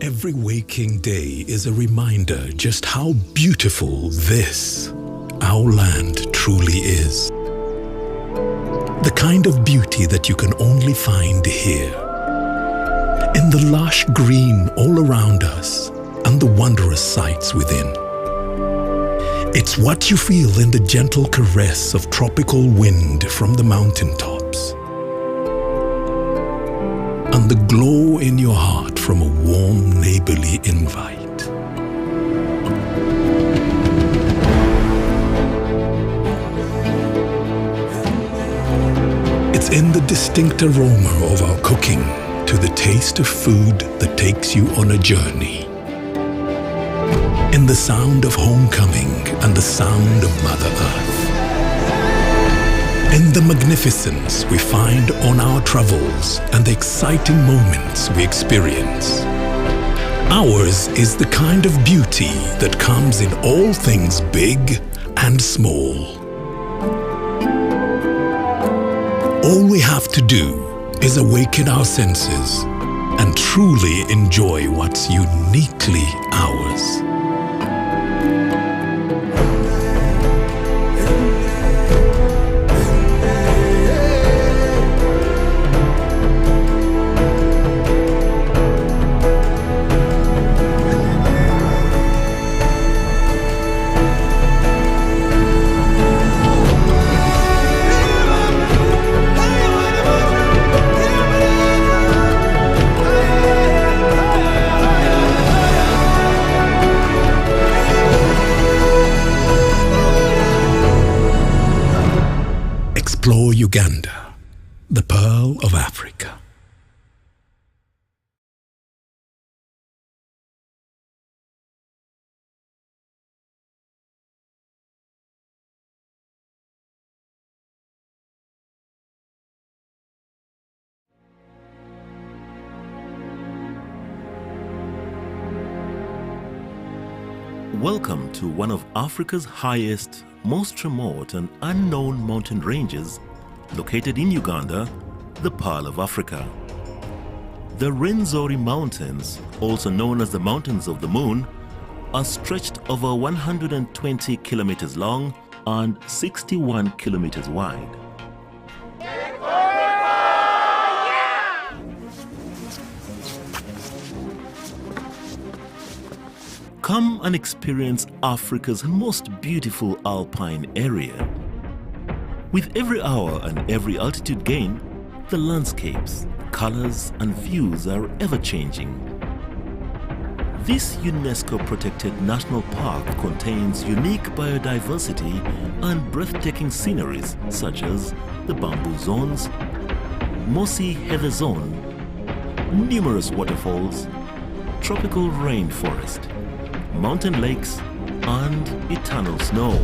Every waking day is a reminder just how beautiful this, our land, truly is. The kind of beauty that you can only find here. In the lush green all around us and the wondrous sights within. It's what you feel in the gentle caress of tropical wind from the mountaintops. And the glow in your heart from a warm neighborly invite. It's in the distinct aroma of our cooking to the taste of food that takes you on a journey. In the sound of homecoming and the sound of Mother Earth. In the magnificence we find on our travels and the exciting moments we experience. Ours is the kind of beauty that comes in all things big and small. All we have to do is awaken our senses and truly enjoy what's uniquely ours. Explore Uganda, the Pearl of Africa. Welcome to one of Africa's highest, most remote and unknown mountain ranges located in Uganda, the Pearl of Africa. The Rwenzori Mountains, also known as the Mountains of the Moon, are stretched over 120 kilometers long and 61 kilometers wide. Come and experience Africa's most beautiful alpine area. With every hour and every altitude gain, the landscapes, colors and views are ever-changing. This UNESCO-protected national park contains unique biodiversity and breathtaking sceneries such as the bamboo zones, mossy heather zone, numerous waterfalls, tropical rainforest, mountain lakes and eternal snow.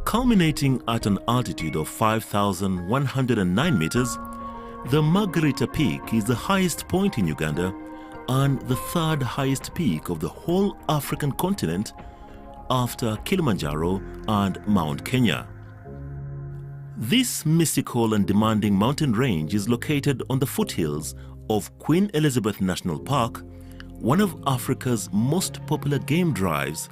Culminating at an altitude of 5,109 meters, the Margarita Peak is the highest point in Uganda and the third highest peak of the whole African continent after Kilimanjaro and Mount Kenya. This mystical and demanding mountain range is located on the foothills of Queen Elizabeth National Park, one of Africa's most popular game drives,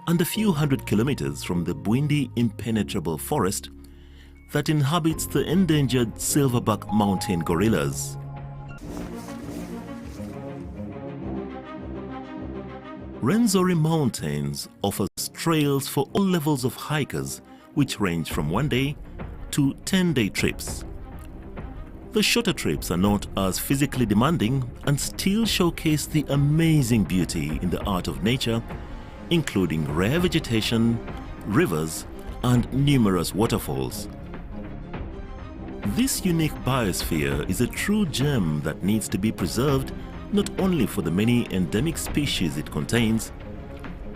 and a few hundred kilometers from the Bwindi impenetrable forest that inhabits the endangered silverback mountain gorillas. Rwenzori Mountains offers trails for all levels of hikers, which range from 1-day to 10-day trips. The shorter trips are not as physically demanding and still showcase the amazing beauty in the art of nature, including rare vegetation, rivers, and numerous waterfalls. This unique biosphere is a true gem that needs to be preserved not only for the many endemic species it contains,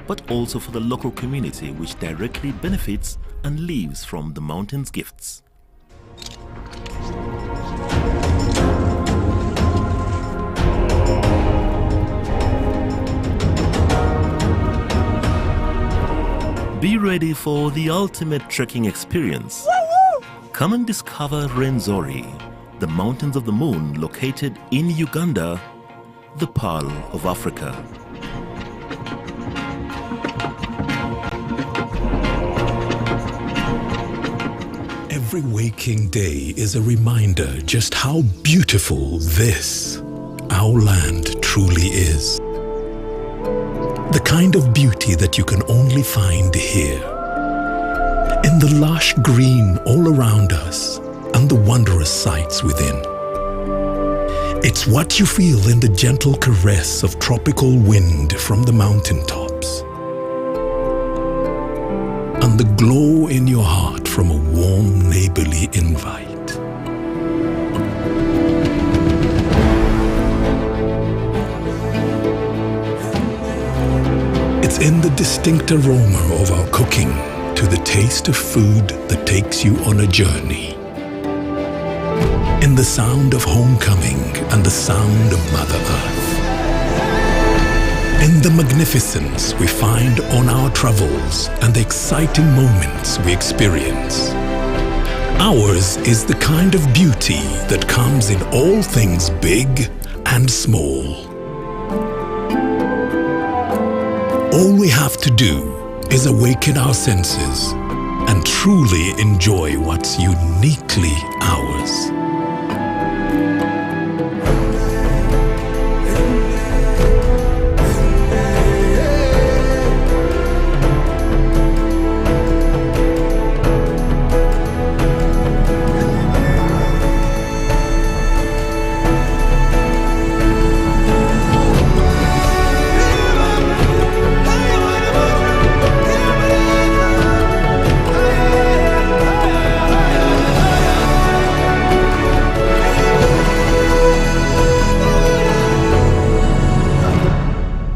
but also for the local community which directly benefits and lives from the mountain's gifts. Be ready for the ultimate trekking experience. Come and discover Rwenzori, the Mountains of the Moon located in Uganda, the Pearl of Africa. Every waking day is a reminder just how beautiful this, our land, truly is. The kind of beauty that you can only find here. In the lush green all around us and the wondrous sights within. It's what you feel in the gentle caress of tropical wind from the mountaintops. And the glow in your heart from a warm neighborly invite. It's in the distinct aroma of our cooking, to the taste of food that takes you on a journey. In the sound of homecoming and the sound of Mother Earth. In the magnificence we find on our travels and the exciting moments we experience. Ours is the kind of beauty that comes in all things big and small. All we have to do is awaken our senses and truly enjoy what's uniquely ours.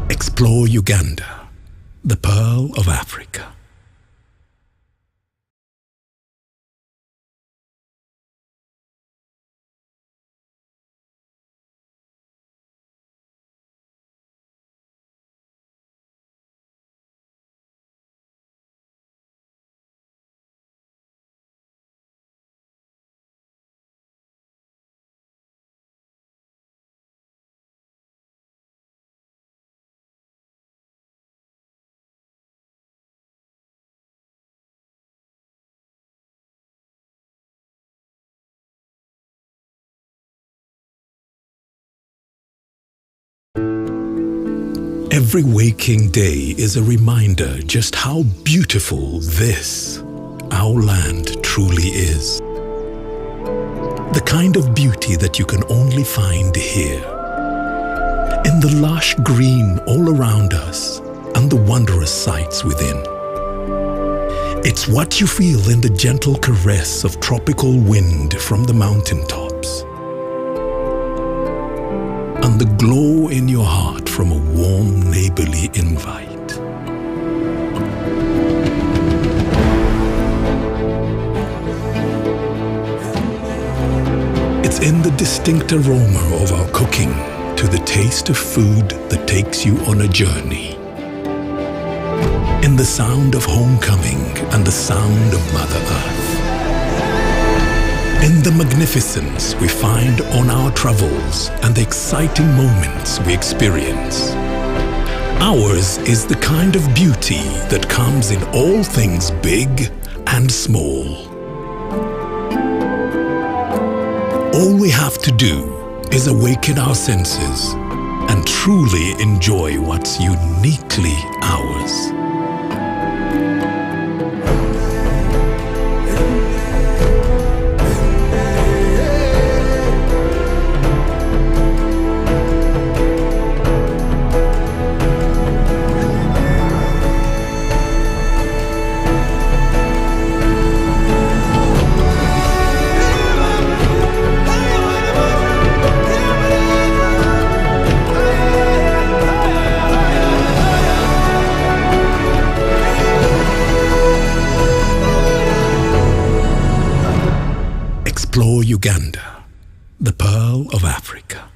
Explore Uganda, the Pearl of Africa. Every waking day is a reminder just how beautiful this, our land, truly is. The kind of beauty that you can only find here. In the lush green all around us and the wondrous sights within. It's what you feel in the gentle caress of tropical wind from the mountaintops. And the glow in your heart from a warm neighborly invite. It's in the distinct aroma of our cooking, to the taste of food that takes you on a journey. In the sound of homecoming and the sound of Mother Earth. In the magnificence we find on our travels and the exciting moments we experience. Ours is the kind of beauty that comes in all things big and small. All we have to do is awaken our senses and truly enjoy what's uniquely ours. Explore Uganda, the Pearl of Africa.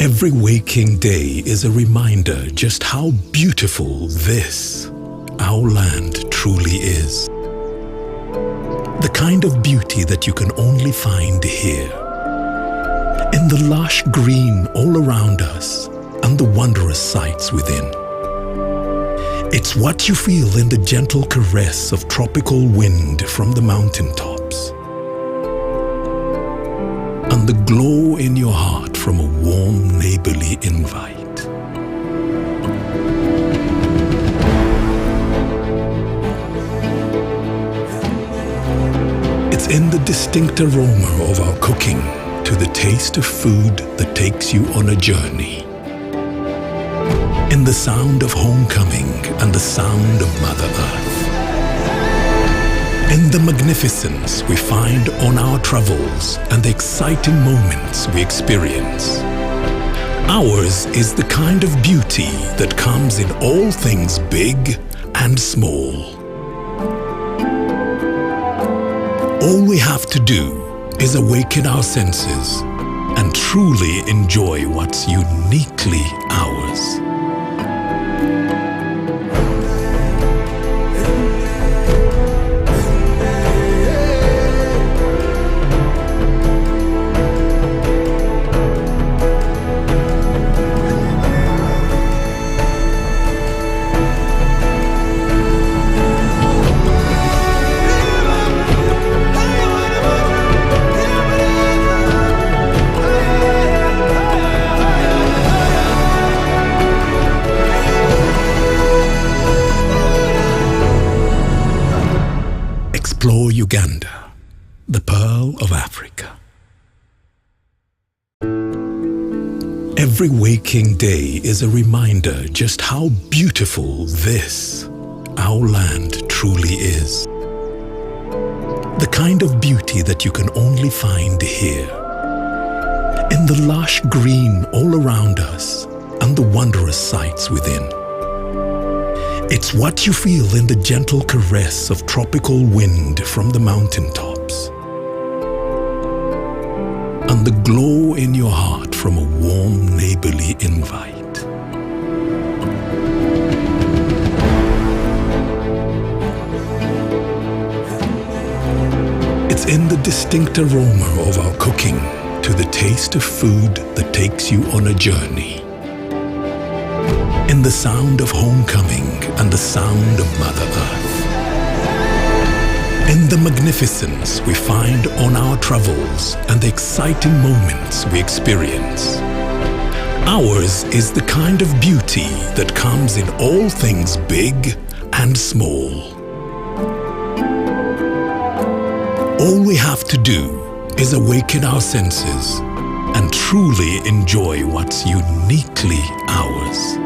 Every waking day is a reminder just how beautiful this, our land, truly is. The kind of beauty that you can only find here. In the lush green all around us and the wondrous sights within. It's what you feel in the gentle caress of tropical wind from the mountaintops. And the glow in your heart from a warm neighborly invite. It's in the distinct aroma of our cooking, to the taste of food that takes you on a journey. In the sound of homecoming and the sound of Mother Earth. In the magnificence we find on our travels and the exciting moments we experience. Ours is the kind of beauty that comes in all things big and small. All we have to do is awaken our senses and truly enjoy what's uniquely ours. Explore Uganda, the Pearl of Africa. Every waking day is a reminder just how beautiful this, our land, truly is. The kind of beauty that you can only find here. In the lush green all around us and the wondrous sights within. It's what you feel in the gentle caress of tropical wind from the mountaintops. And the glow in your heart from a warm neighborly invite. It's in the distinct aroma of our cooking, to the taste of food that takes you on a journey. In the sound of homecoming and the sound of Mother Earth. In the magnificence we find on our travels and the exciting moments we experience. Ours is the kind of beauty that comes in all things big and small. All we have to do is awaken our senses and truly enjoy what's uniquely ours.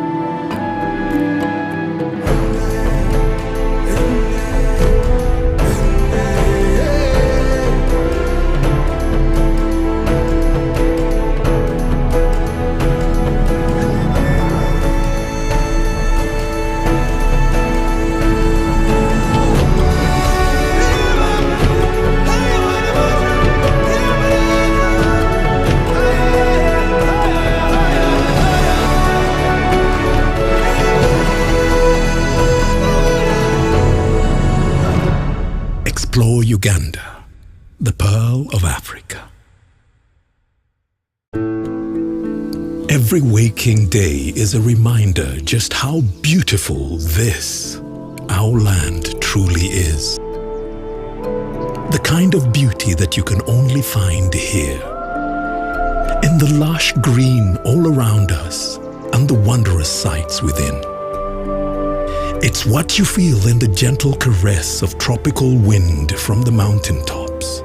Explore Uganda, the Pearl of Africa. Every waking day is a reminder just how beautiful this, our land, truly is. The kind of beauty that you can only find here. In the lush green all around us and the wondrous sights within. It's what you feel in the gentle caress of tropical wind from the mountaintops.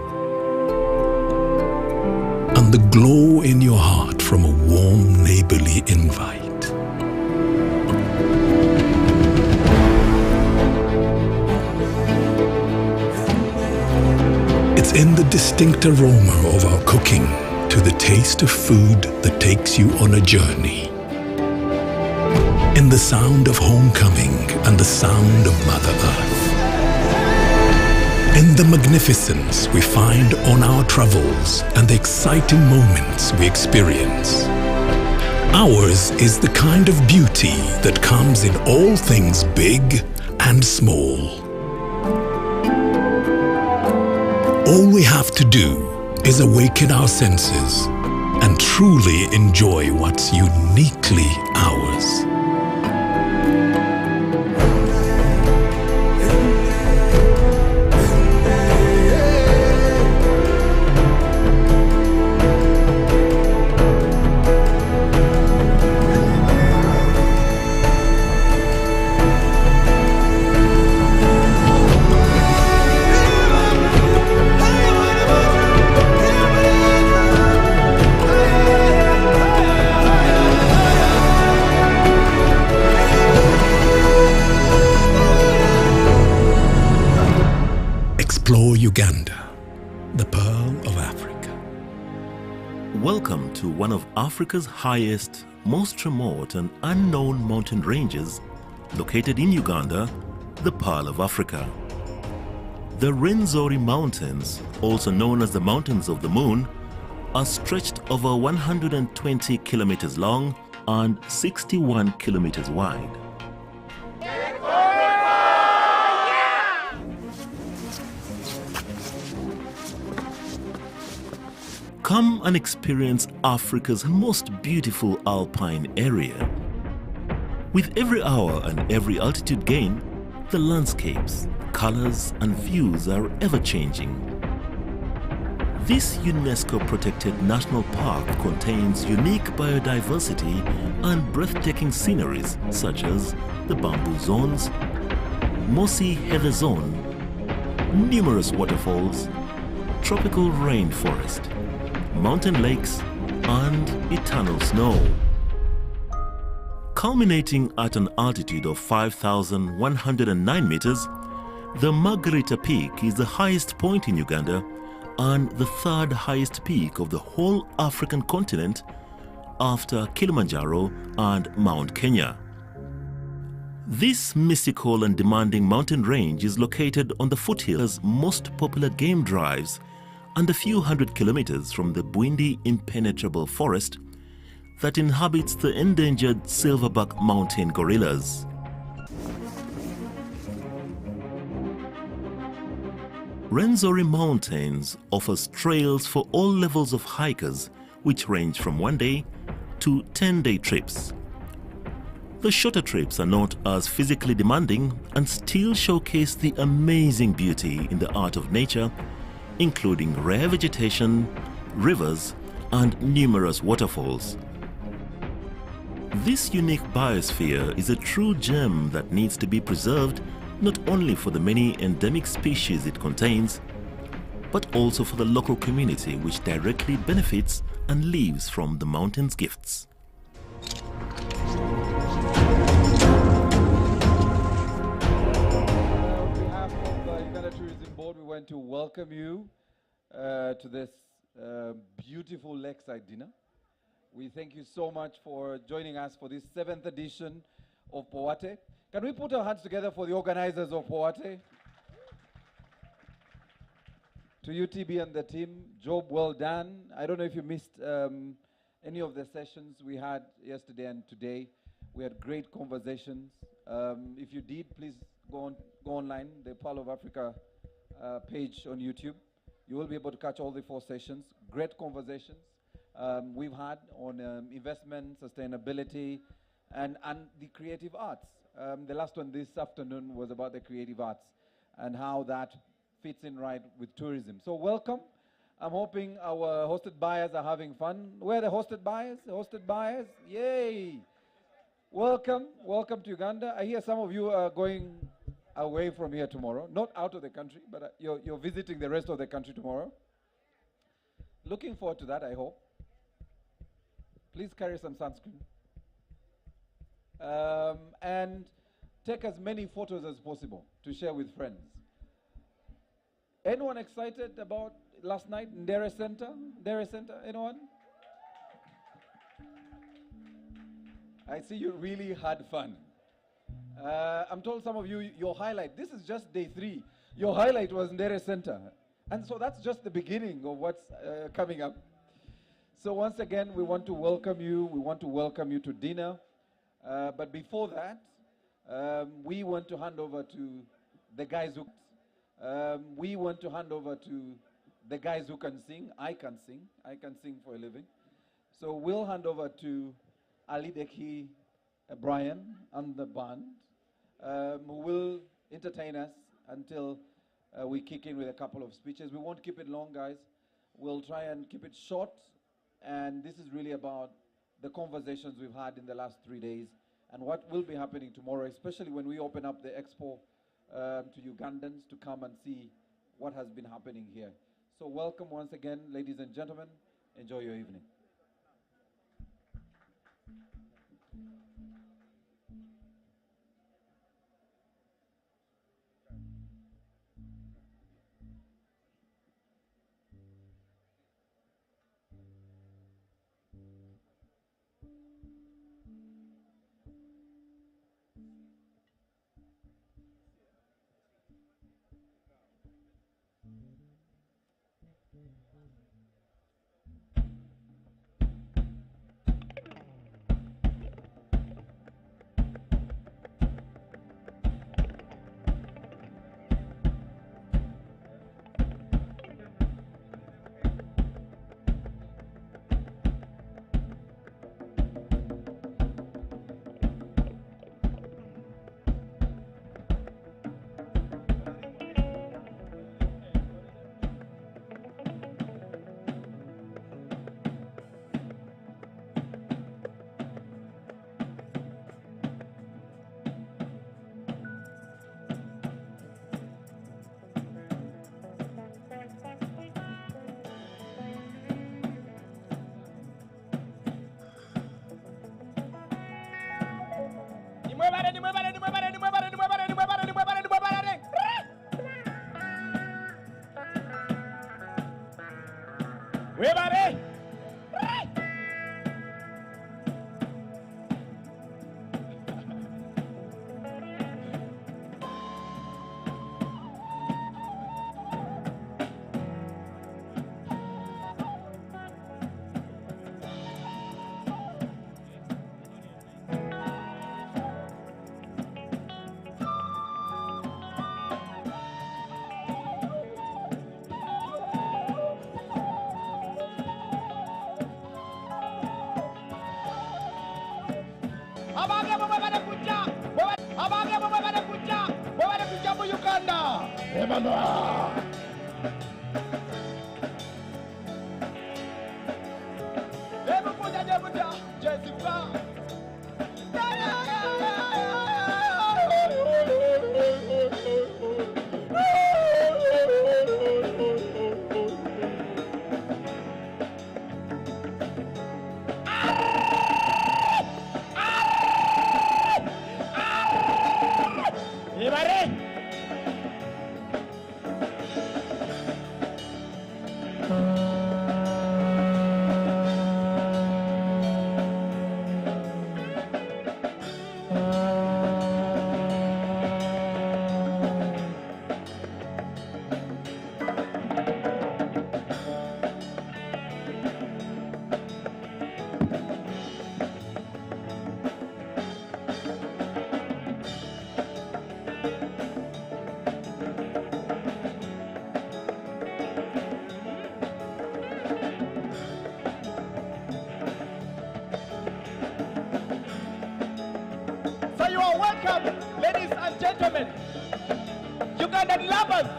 And the glow in your heart from a warm neighborly invite. It's in the distinct aroma of our cooking, to the taste of food that takes you on a journey. In the sound of homecoming and the sound of Mother Earth. In the magnificence we find on our travels and the exciting moments we experience. Ours is the kind of beauty that comes in all things big and small. All we have to do is awaken our senses and truly enjoy what's uniquely ours. Explore Uganda, the Pearl of Africa. Welcome to one of Africa's highest, most remote and unknown mountain ranges, located in Uganda, the Pearl of Africa. The Rwenzori Mountains, also known as the Mountains of the Moon, are stretched over 120 kilometers long and 61 kilometers wide. Come and experience Africa's most beautiful alpine area. With every hour and every altitude gain, the landscapes, colors and views are ever-changing. This UNESCO-protected national park contains unique biodiversity and breathtaking sceneries such as the bamboo zones, mossy heather zone, numerous waterfalls, tropical rainforest, mountain lakes and eternal snow. Culminating at an altitude of 5,109 meters, the Margarita Peak is the highest point in Uganda and the third highest peak of the whole African continent after Kilimanjaro and Mount Kenya. This mystical and demanding mountain range is located on the foothills' most popular game drives and a few hundred kilometers from the Bwindi impenetrable forest that inhabits the endangered silverback mountain gorillas. Rwenzori Mountains offers trails for all levels of hikers, which range from 1-day to 10-day trips. The shorter trips are not as physically demanding and still showcase the amazing beauty in the art of nature, including rare vegetation, rivers, and numerous waterfalls. This unique biosphere is a true gem that needs to be preserved not only for the many endemic species it contains, but also for the local community which directly benefits and lives from the mountain's gifts. On behalf of the Uganda Tourism Board, we want to welcome you to this beautiful lakeside dinner. We thank you so much for joining us for this 7th edition of Powate. Can we put our hands together for the organizers of Powate? To UTB and the team, Job, well done. I don't know if you missed any of the sessions we had yesterday and today. We had great conversations. If you did, please go online, the Pearl of Africa page on YouTube. You will be able to catch all the 4 sessions. Great conversations we've had on investment, sustainability, and the creative arts. The last one this afternoon was about the creative arts and how that fits in right with tourism. So welcome. I'm hoping our hosted buyers are having fun. Where are the hosted buyers? The hosted buyers? Yay! Welcome. Welcome to Uganda. I hear some of you are going away from here tomorrow. Not out of the country, but you're visiting the rest of the country tomorrow. Looking forward to that, I hope. Please carry some sunscreen. And take as many photos as possible to share with friends. Anyone excited about last night in Ndere Center? Ndere Center, anyone? I see you really had fun. I'm told some of you, your highlight, this is just day 3. Your highlight was Ndere Center. And so that's just the beginning of what's coming up. So once again, we want to welcome you. We want to welcome you to dinner. But before that, we want to hand over to the guys who... we want to hand over to the guys who can sing. I can sing. I can sing for a living. So we'll hand over to Ali Deki, Brian, and the band, who will entertain us until we kick in with a couple of speeches. We won't keep it long, guys. We'll try and keep it short. And this is really about the conversations we've had in the last 3 days and what will be happening tomorrow, especially when we open up the Expo to Ugandans to come and see what has been happening here. So welcome once again, ladies and gentlemen. Enjoy your evening. Ladies and gentlemen, Ugandan lovers,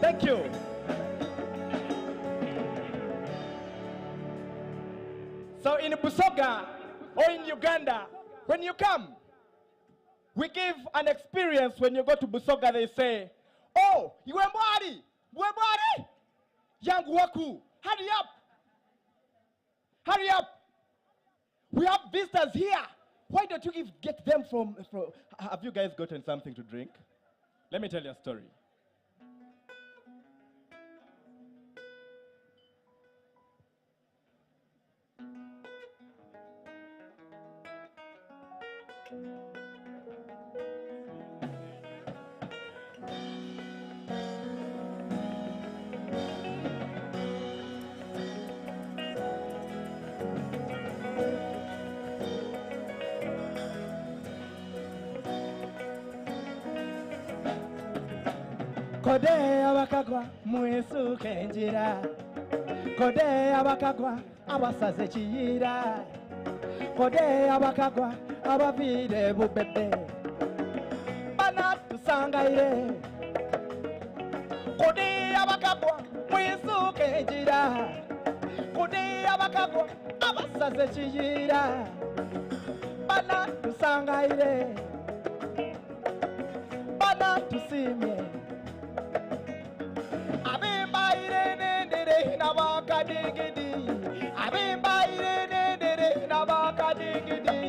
thank you. So in Busoga or in Uganda, when you come, we give an experience. When you go to Busoga, they say, oh, Mwebwari, Yangu Waku, hurry up, hurry up. We have visitors here. Why don't you get them from, have you guys gotten something to drink? Let me tell you a story. Kode abakagwa mwisuke enjira. Kode abakagwa abasaze kiyira. Kode abakagwa abavire bubebe. Bana tusangaire. Kode abakagwa mwisuke enjira. Kode abakagwa abasaze kiyira. Bana tusangaire. Bana tusimye. Abimba irene nere nabaka digidi. Abimba irene nere nabaka digidi.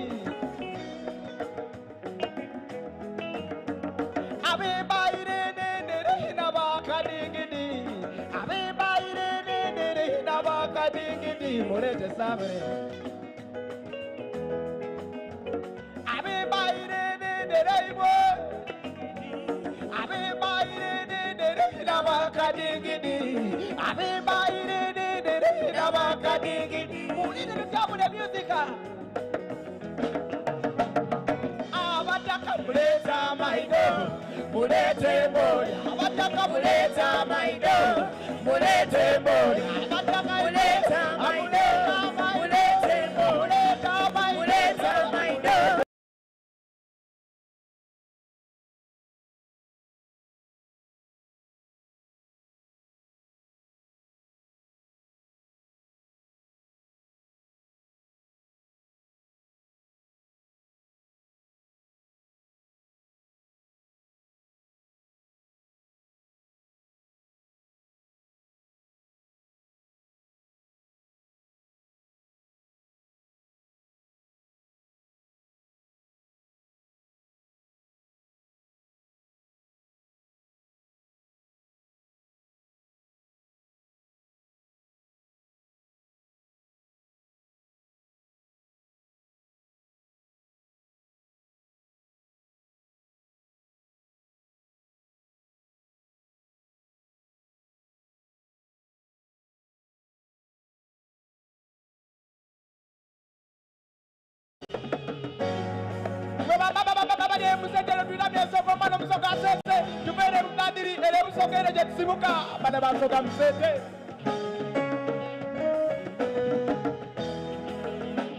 Abimba irene nere nabaka digidi. Abimba irene nere nabaka digidi. Morete sabre. Abimba irene nere ibo. Abimba irene nere nabaka digidi. Abimba irene nere nabaka digidi. Who is the top of the music? Abataka muleta maido. Mulete boy. Abataka muleta maido. Mulete boy. Abataka muleta maido. Mulete boy. Muleta maido.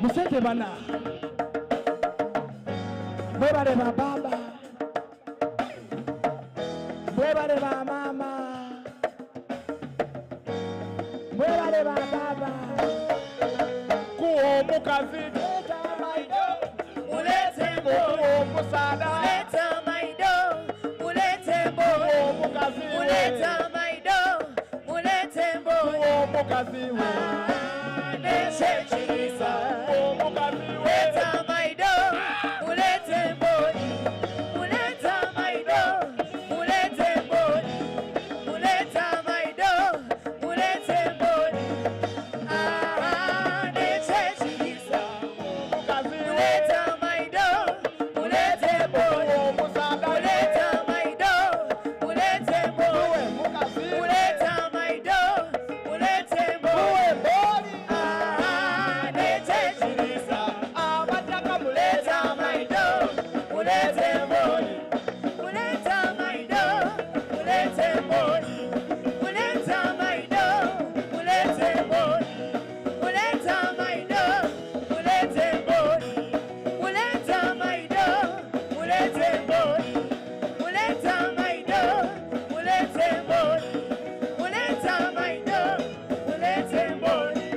Musete bana. Mwebale ba baba. Mwebale ba mama. Mwebale ba baba. Kuo mukazi. Leta maido. Mulete bo. Kuo musada. Leta maido. Mulete bo. Kuo mukazi. Muleta maido. Mulete bo. Kuo mukazi we. Nese chisa. Kuo mukazi we. Leta maido. Mulete bo. Muleta maido. Mulete bo. Muleta maido. Mulete bo. Nese chisa. Mukazi we. Muleta maido. Mulete bo. Musada. Muleta maido. Mulete bo. Mukazi. Muleta maido. Mulete bo. Nese chisa. Abataka muleta maido. Mulete bo. Muleta maido. Mulete bo. Muleta maido. Mulete bo. Muleta maido. Mulete bo. Muleta maido. Mulete bo. Muleta maido. Mulete bo. Muleta maido. Mulete bo.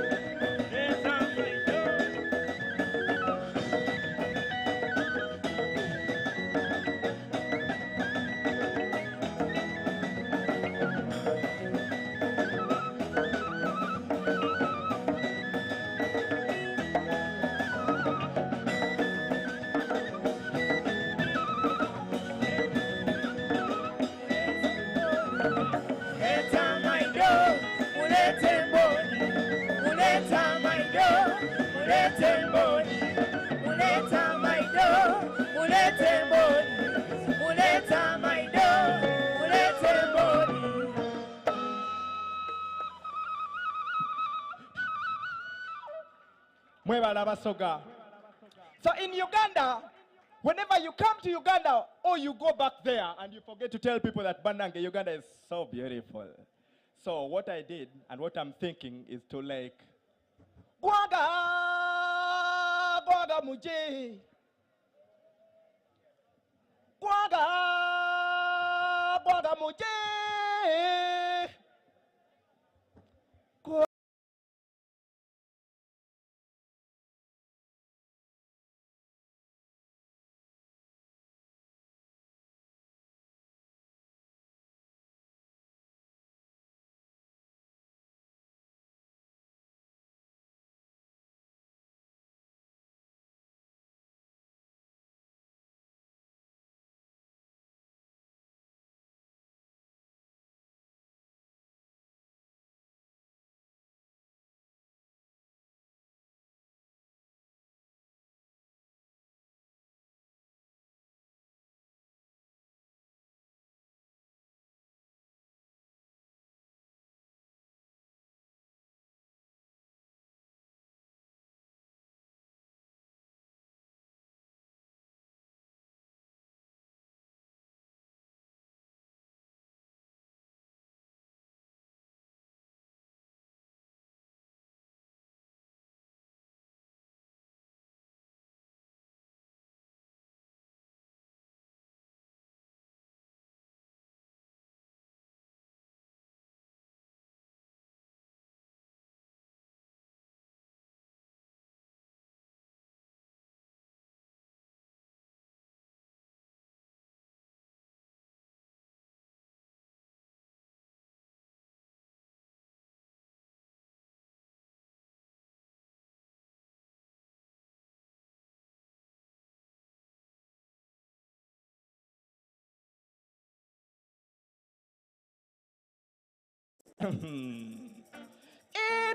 Muleta maido. Mulete bo. Muleta maido. Mulete bo. Muleta maido. Mulete bo. Muleta maido. Mulete bo. Mwebala basoga. So in Uganda, Whenever you come to Uganda or you go back there and you forget to tell people that Banange, Uganda is so beautiful. So what I did and what I'm thinking is to like, Gwaga, Gwaga Muje. Gwaga, Gwaga Muje.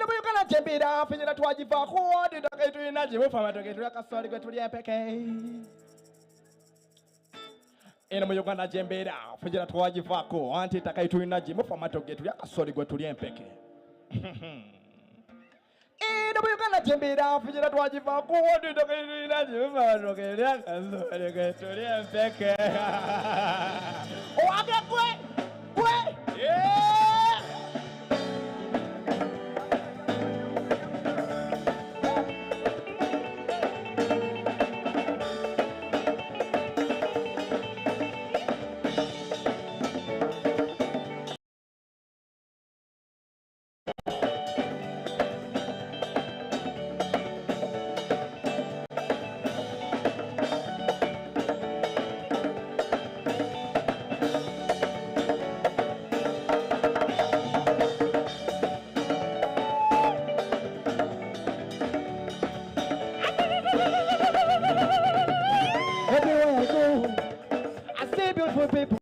We're gonna jump it off in the Twaji for who did I get to in a Jimmy from a target like a solid to the epic. And we're gonna jump it off in the Twaji for who wanted to get to in a Jimmy from a target like a solid to the epic. And we're gonna jump it off in the Twaji for who did I get to in a Jimmy from a target like a solid to the epic. Oh, I'm going, yeah. Everywhere I go, I see beautiful people.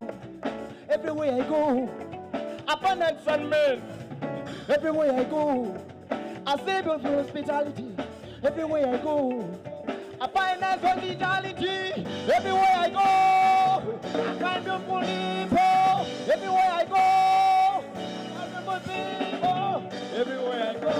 Everywhere I go, abundance and men. Everywhere I go, I see beautiful hospitality. Everywhere I go, I find nice hospitality. Everywhere I go, I find beautiful people. Everywhere I go, I find beautiful people. Everywhere I go.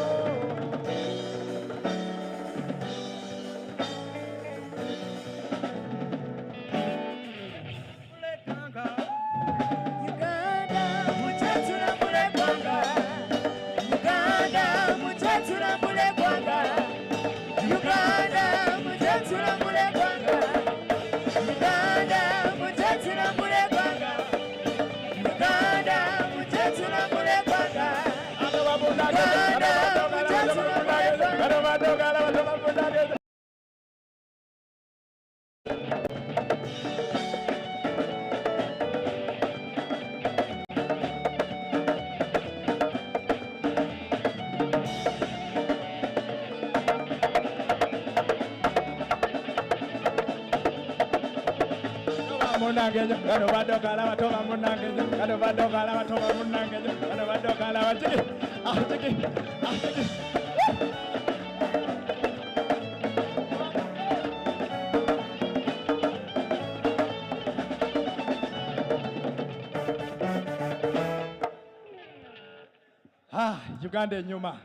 Uganda nyuma.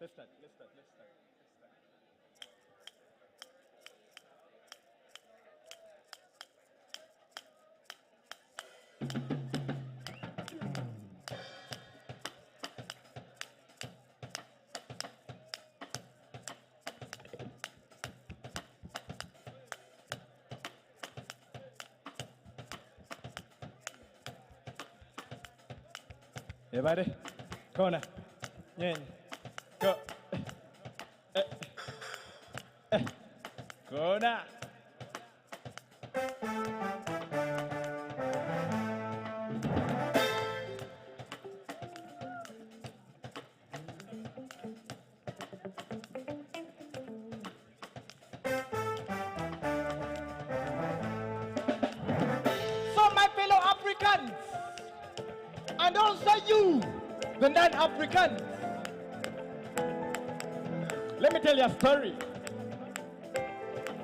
Let's start. Everybody, corner, yen, go, corner. So my fellow Africans, and also you, the non-Africans, let me tell you a story.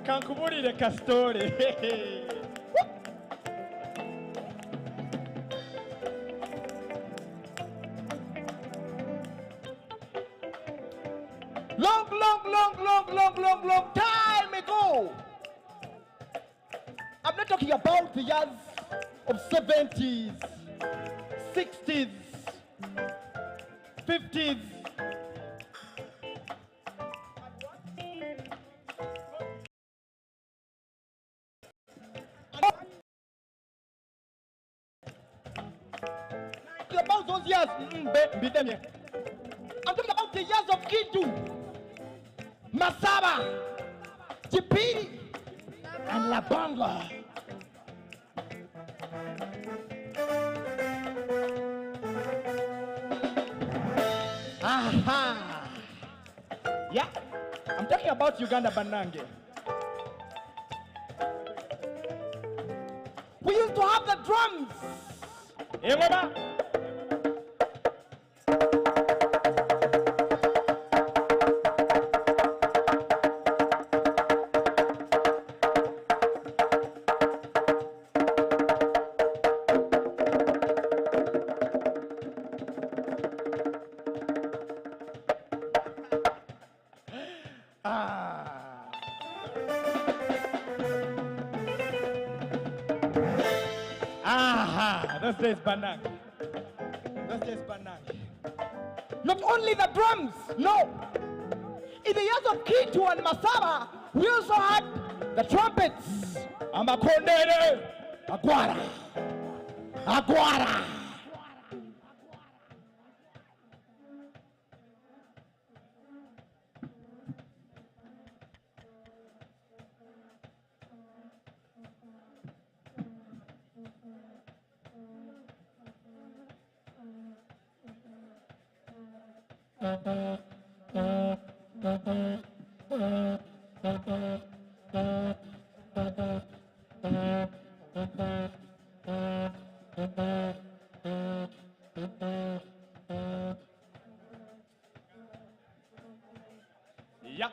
Kankubulire ka story. Long time ago. I'm not talking about the years of 70s, 60s, 50s. About those years, I'm talking about the years of Kintu, Masaba, Chipiri, and Labongo. Aha! Yeah, I'm talking about Uganda Banange. We used to have the drums. Hey, Baba. Those days Banang. Not only the drums, no. In the years of Kintu and Masaba, we also had the trumpets. Amakondere, Aguara, Aguara. Yeah.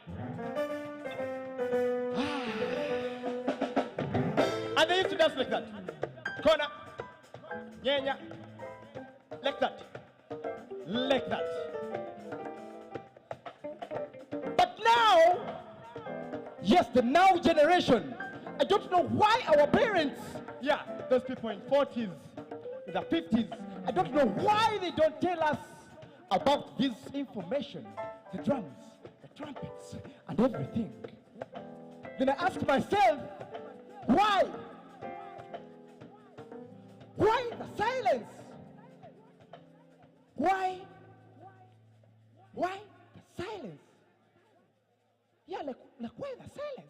And they used to dance like that. Corner. Nyenya. Like that. Like that. But now, yes, the now generation, I don't know why our parents, yeah, those people in 40s, in the 50s, I don't know why they don't tell us about this information, the drums, the trumpets, and everything. Then I asked myself, why? Why the silence? Why the silence? Yeah, like why the silence?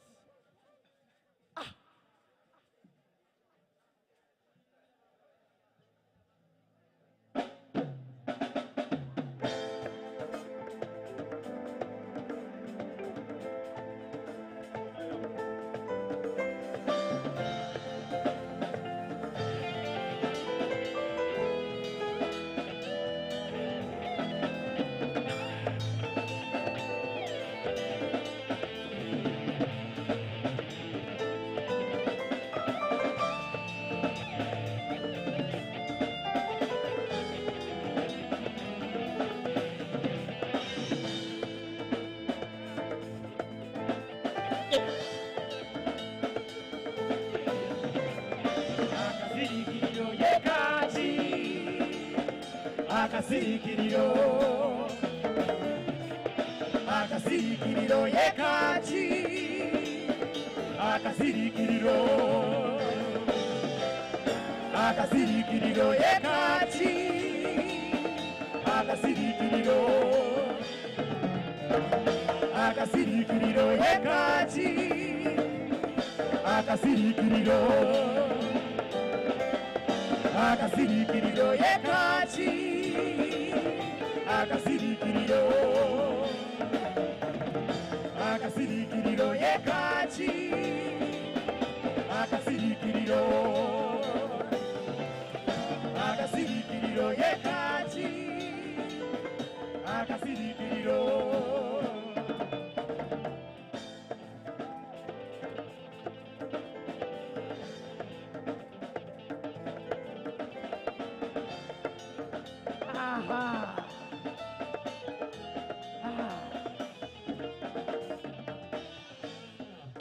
akasirikiriro akasirikiriro yekaki akasirikiriro akasirikiriro yekaki akasirikiriro akasirikiriro yekaki akasirikiriro akasirikiriro yekaki akasirikiriro akasirikiriro yekaki akasirikiriro akasirikiriro yekaki akasirikiriro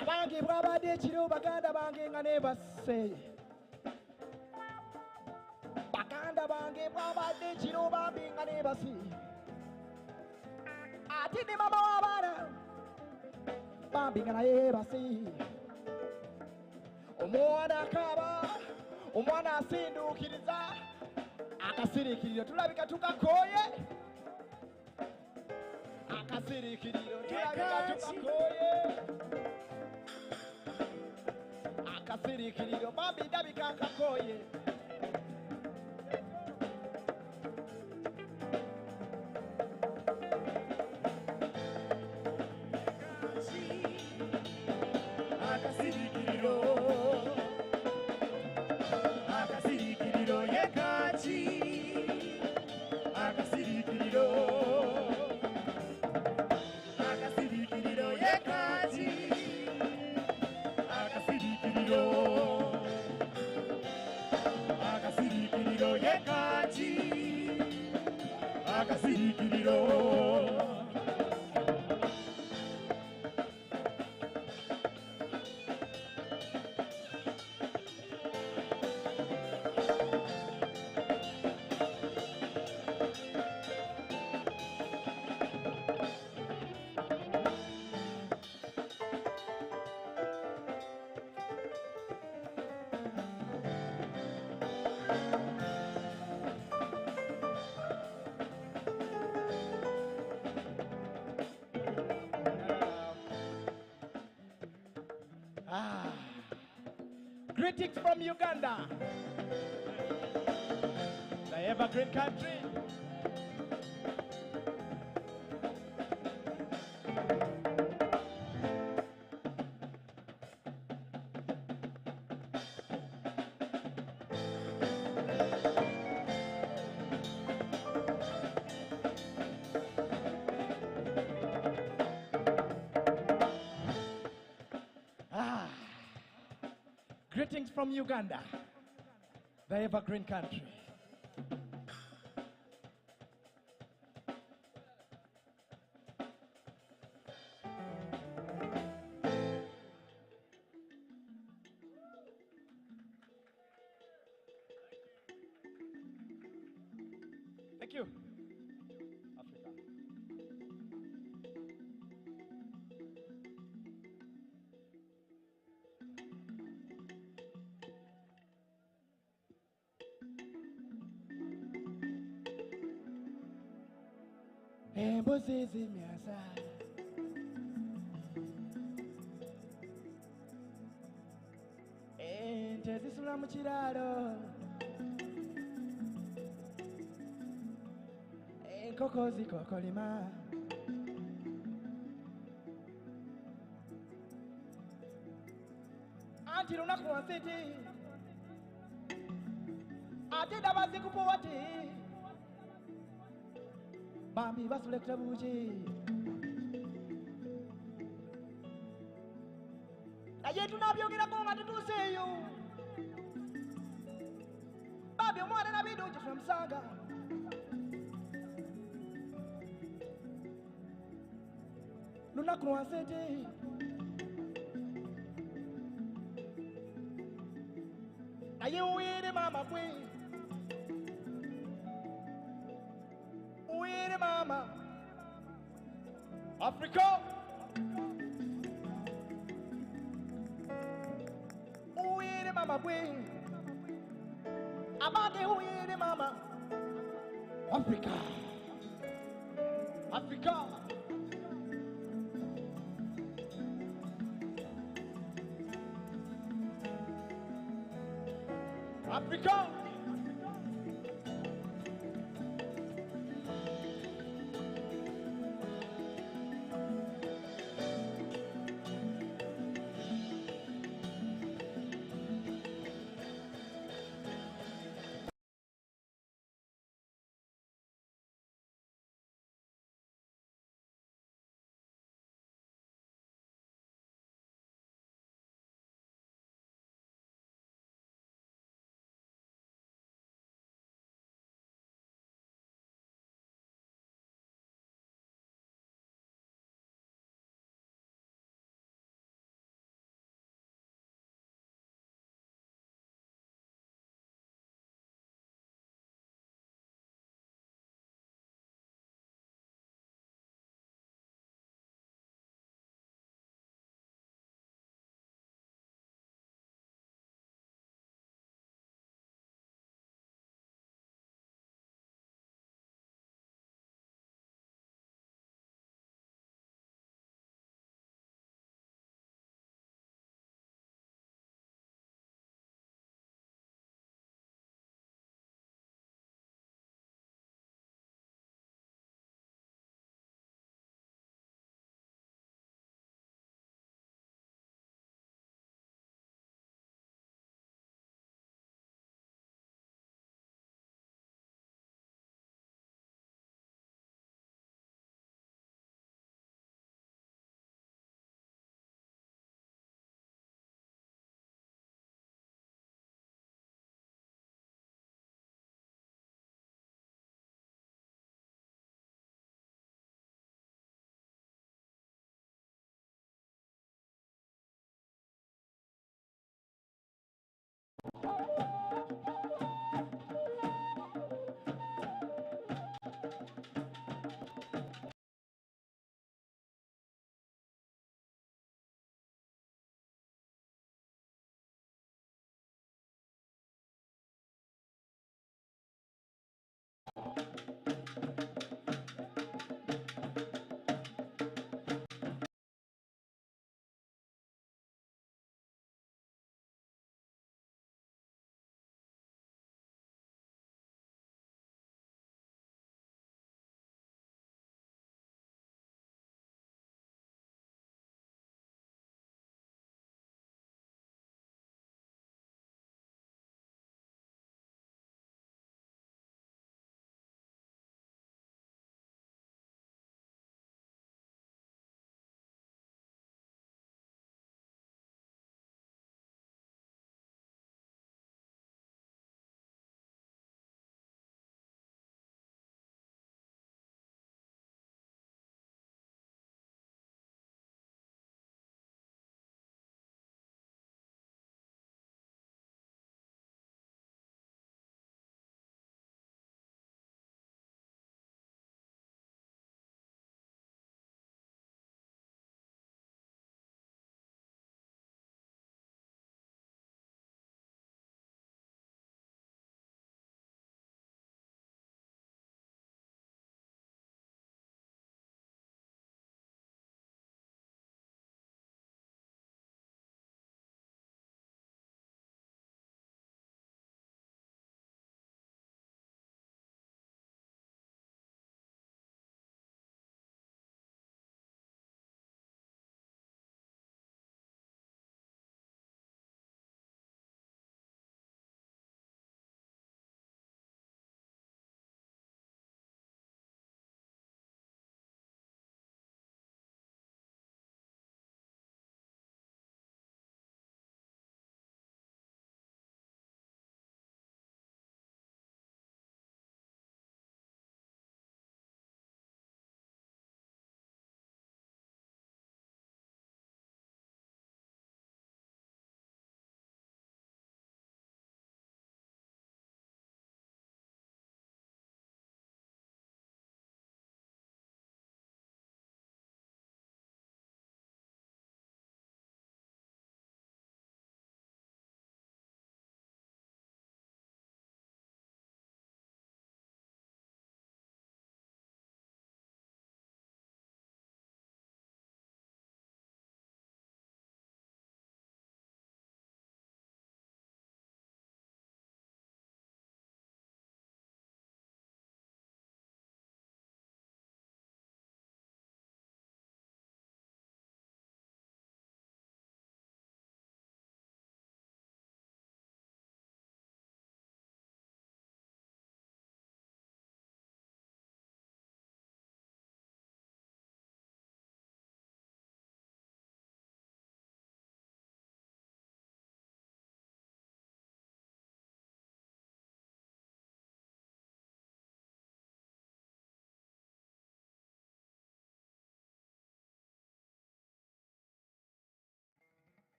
abange bwabadde ekiro baganda bange nga nebasse baganda bange bwabadde ekiro bambi nga nebasi ate ne mama w'abaana bambi nga naye basi omwana akaaba omwana asinduukiriza akasirikiriro tulabika tukakooye akasirikiriro tulabika tukakooye akasirikiriro bambi ndabika akakooye akasirikiriro akasirikiriro yekaki akasirikiriro akasirikiriro yekaki akasirikiriro akasirikiriro yekaki akasirikiriro Greetings from Uganda, the evergreen country. Greetings from Uganda, the evergreen country. Thank you, Africa. Embuzi zimyasa ente zisula mu kiraalo enkoko zikokolima anti lunaku lwansiti ate daba zikupuwati bambi basulekta buki naye tunabyogerako nga tutuuseeyo bambi omwana nabidungi tulamusanga lunaku lwansente naye uwere mama gwe Uwele mama. Africa. Uwele mama bwe. Abade uwele mama. Africa. Africa. Africa.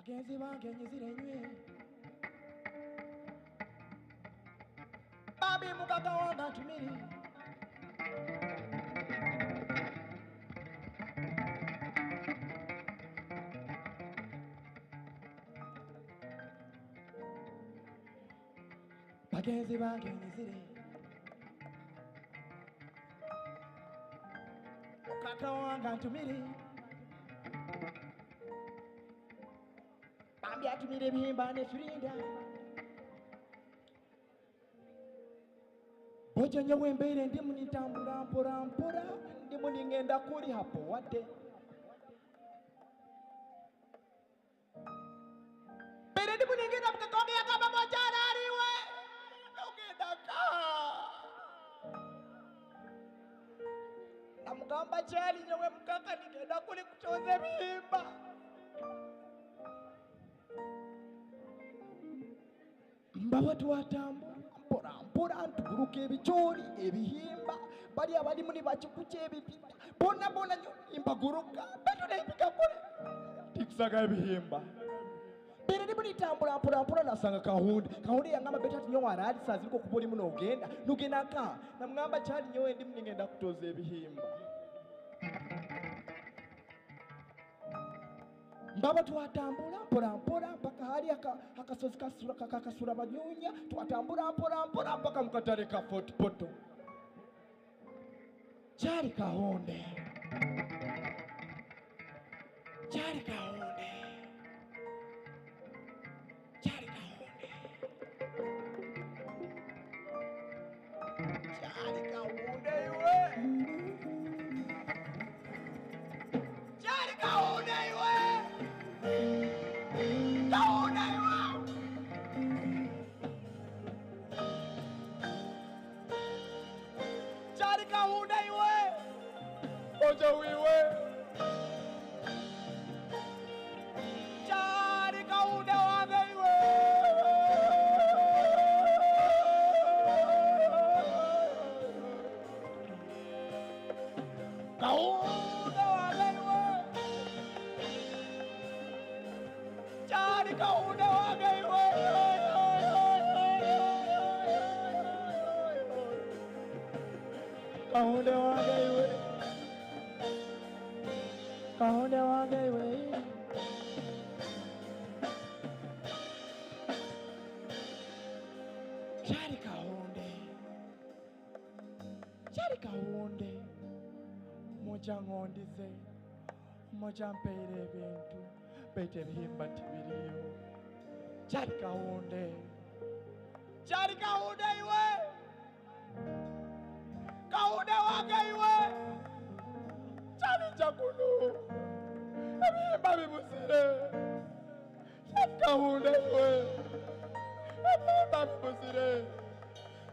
bagenzi bange nyizire nywe babi mukaka wanga ntumiri bagenzi bange nyizire mukaka wanga ntumiri bambi atumire ebihimba nefirinda bojo nyewe mbeire ndimu nitambula mpora mpora ndimu ningenda kuri hapo wadde mbere ndimu ningenda mukakawanga yakaba mojana aliwe ugenda ka namugamba kyali nyewe mukaka ningenda kuri kutoza ebihimba mbaba twatambula mpora mpora ntuguruka ebicoori ebihimba bali abalimu ne bakikuca ebipita bonna bonna nyo imbaguruka betunempika kule tikusaga ebihimba bere ndimu nitambula mpora mpora nasanga kahunde yangamba beta ati nyo waraali saa ziliko kuba olimu nogenda ka namugamba kyali nyowe ndimu ningenda kutoza ebihimba mbaba twatambula mpora mpaka hali akasozi kakasura banyunya twatambula mpora mpaka mukatale ka Fort Poto kyali kahonde kahonde wange iwe kyali kahonde moja ngondize moja mpeire ebintu bete ebihimba tibiriyo kyali kahonde iwe kahonde wange iwe kyali jakulu ebihimba bibusire kyali kahonde iwe ebihimba bibusire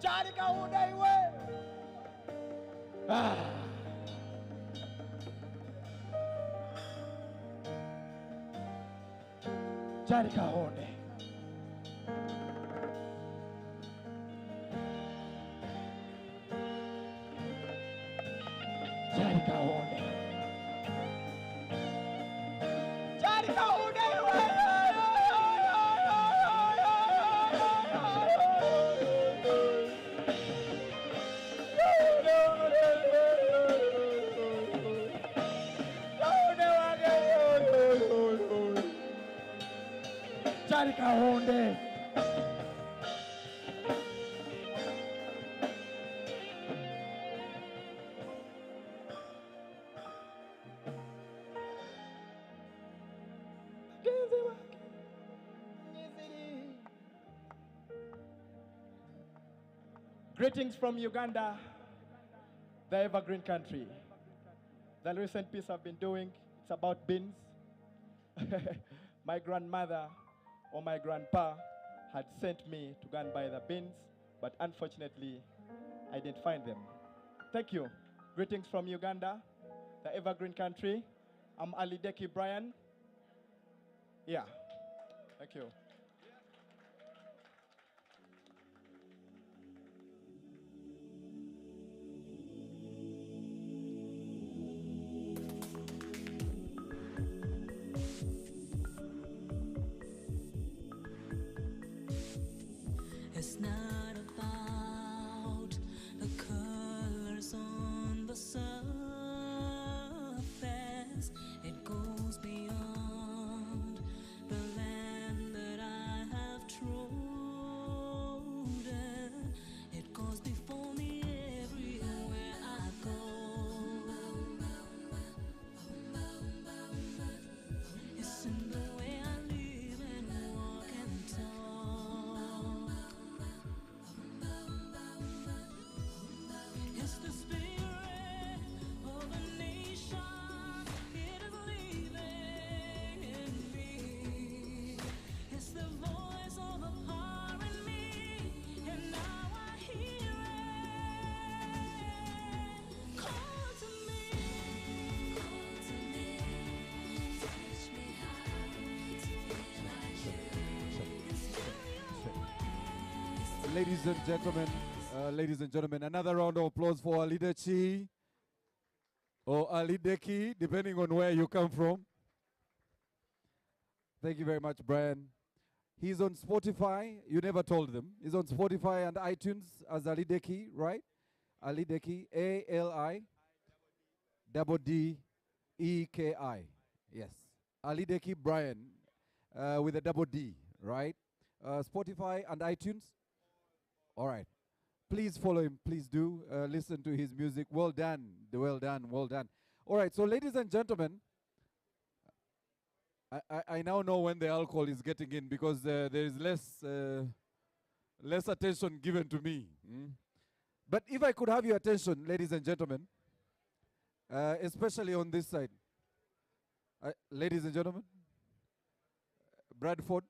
kyali kahonde iwe kyali kahonde kyali kahonde Greetings from Uganda, the evergreen country. The recent piece I've been doing, it's about beans. My grandmother or my grandpa had sent me to go and buy the beans, but unfortunately, I didn't find them. Thank you. Greetings from Uganda, the evergreen country. I'm Alideki Brian. Yeah, thank you. Ladies and gentlemen, another round of applause for Alidechi or Alideki, depending on where you come from. Thank you very much, Brian. He's on Spotify. You never told them. He's on Spotify and iTunes as Alideki, right? Alideki, Alideki. Yes. Alideki Brian with a double D, right? Spotify and iTunes. All right. Please follow him. Please do listen to his music. Well done. Well done. Well done. All right. So, ladies and gentlemen, I now know when the alcohol is getting in because there is less attention given to me. But if I could have your attention, ladies and gentlemen, especially on this side. Ladies and gentlemen, Bradford.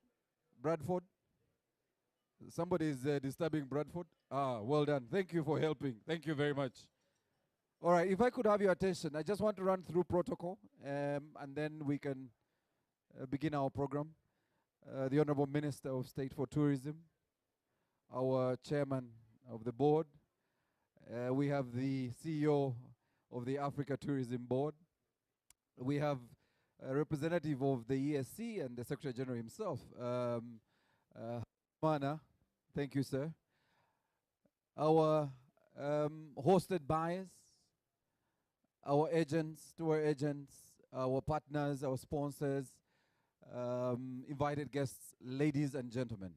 Somebody is disturbing Bradford. Well done. Thank you for helping. Thank you very much. All right, if I could have your attention, I just want to run through protocol, and then we can begin our program. The Honorable Minister of State for Tourism, our Chairman of the Board. We have the CEO of the Africa Tourism Board. We have a representative of the ESC and the Secretary General himself, Mana. Thank you, sir. Our hosted buyers, our agents, tour agents, our partners, our sponsors, invited guests, ladies and gentlemen.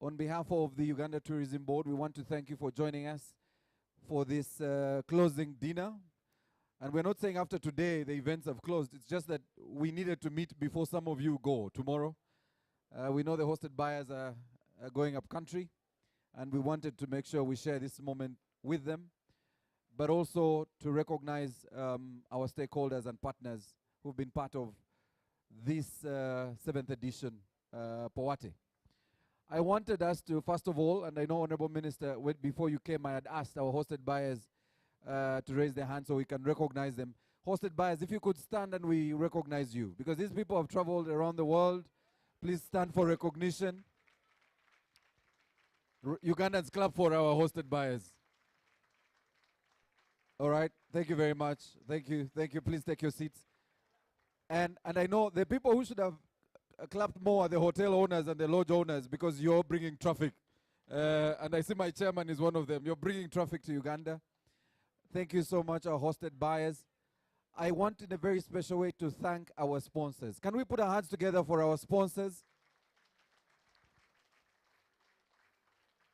On behalf of the Uganda Tourism Board, we want to thank you for joining us for this closing dinner. And we're not saying after today the events have closed. It's just that we needed to meet before some of you go tomorrow. We know the hosted buyers are going up country, and we wanted to make sure we share this moment with them, but also to recognize our stakeholders and partners who've been part of this 7th edition Powate. I wanted us to, first of all, and I know, Honorable Minister, before you came, I had asked our hosted buyers to raise their hands so we can recognize them. Hosted buyers, if you could stand and we recognize you, because these people have traveled around the world. Please stand for recognition. Ugandans, clap for our hosted buyers. All right, thank you very much. Thank you. Please take your seats. And I know the people who should have clapped more are the hotel owners and the lodge owners, because you're bringing traffic. And I see my chairman is one of them. You're bringing traffic to Uganda. Thank you so much, our hosted buyers. I want in a very special way to thank our sponsors. Can we put our hands together for our sponsors?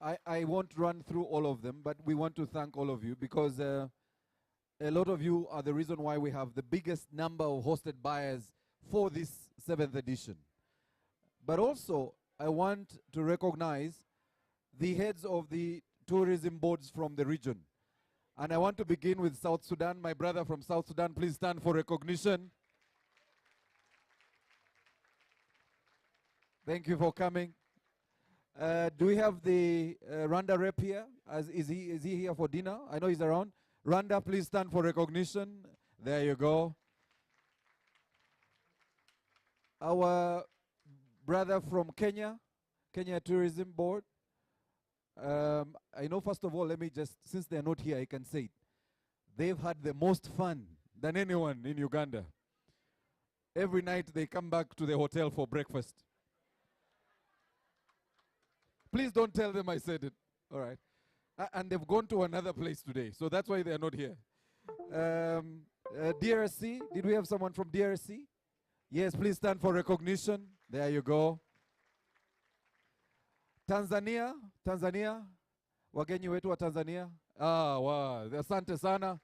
I won't run through all of them, but we want to thank all of you because a lot of you are the reason why we have the biggest number of hosted buyers for this 7th edition. But also, I want to recognize the heads of the tourism boards from the region. And I want to begin with South Sudan. My brother from South Sudan, please stand for recognition. Thank you for coming. Do we have the Rwanda rep here? Is he here for dinner? I know he's around. Rwanda, please stand for recognition. There you go. Our brother from Kenya Tourism Board. I know, first of all, let me just, since they're not here, I can say it. They've had the most fun than anyone in Uganda. Every night they come back to the hotel for breakfast. Please don't tell them I said it. All right. And they've gone to another place today, so that's why they're not here. DRC, did we have someone from DRC? Yes, please stand for recognition. There you go. Tanzania, wagenyi wetu wa Tanzania. Wow, asante sana.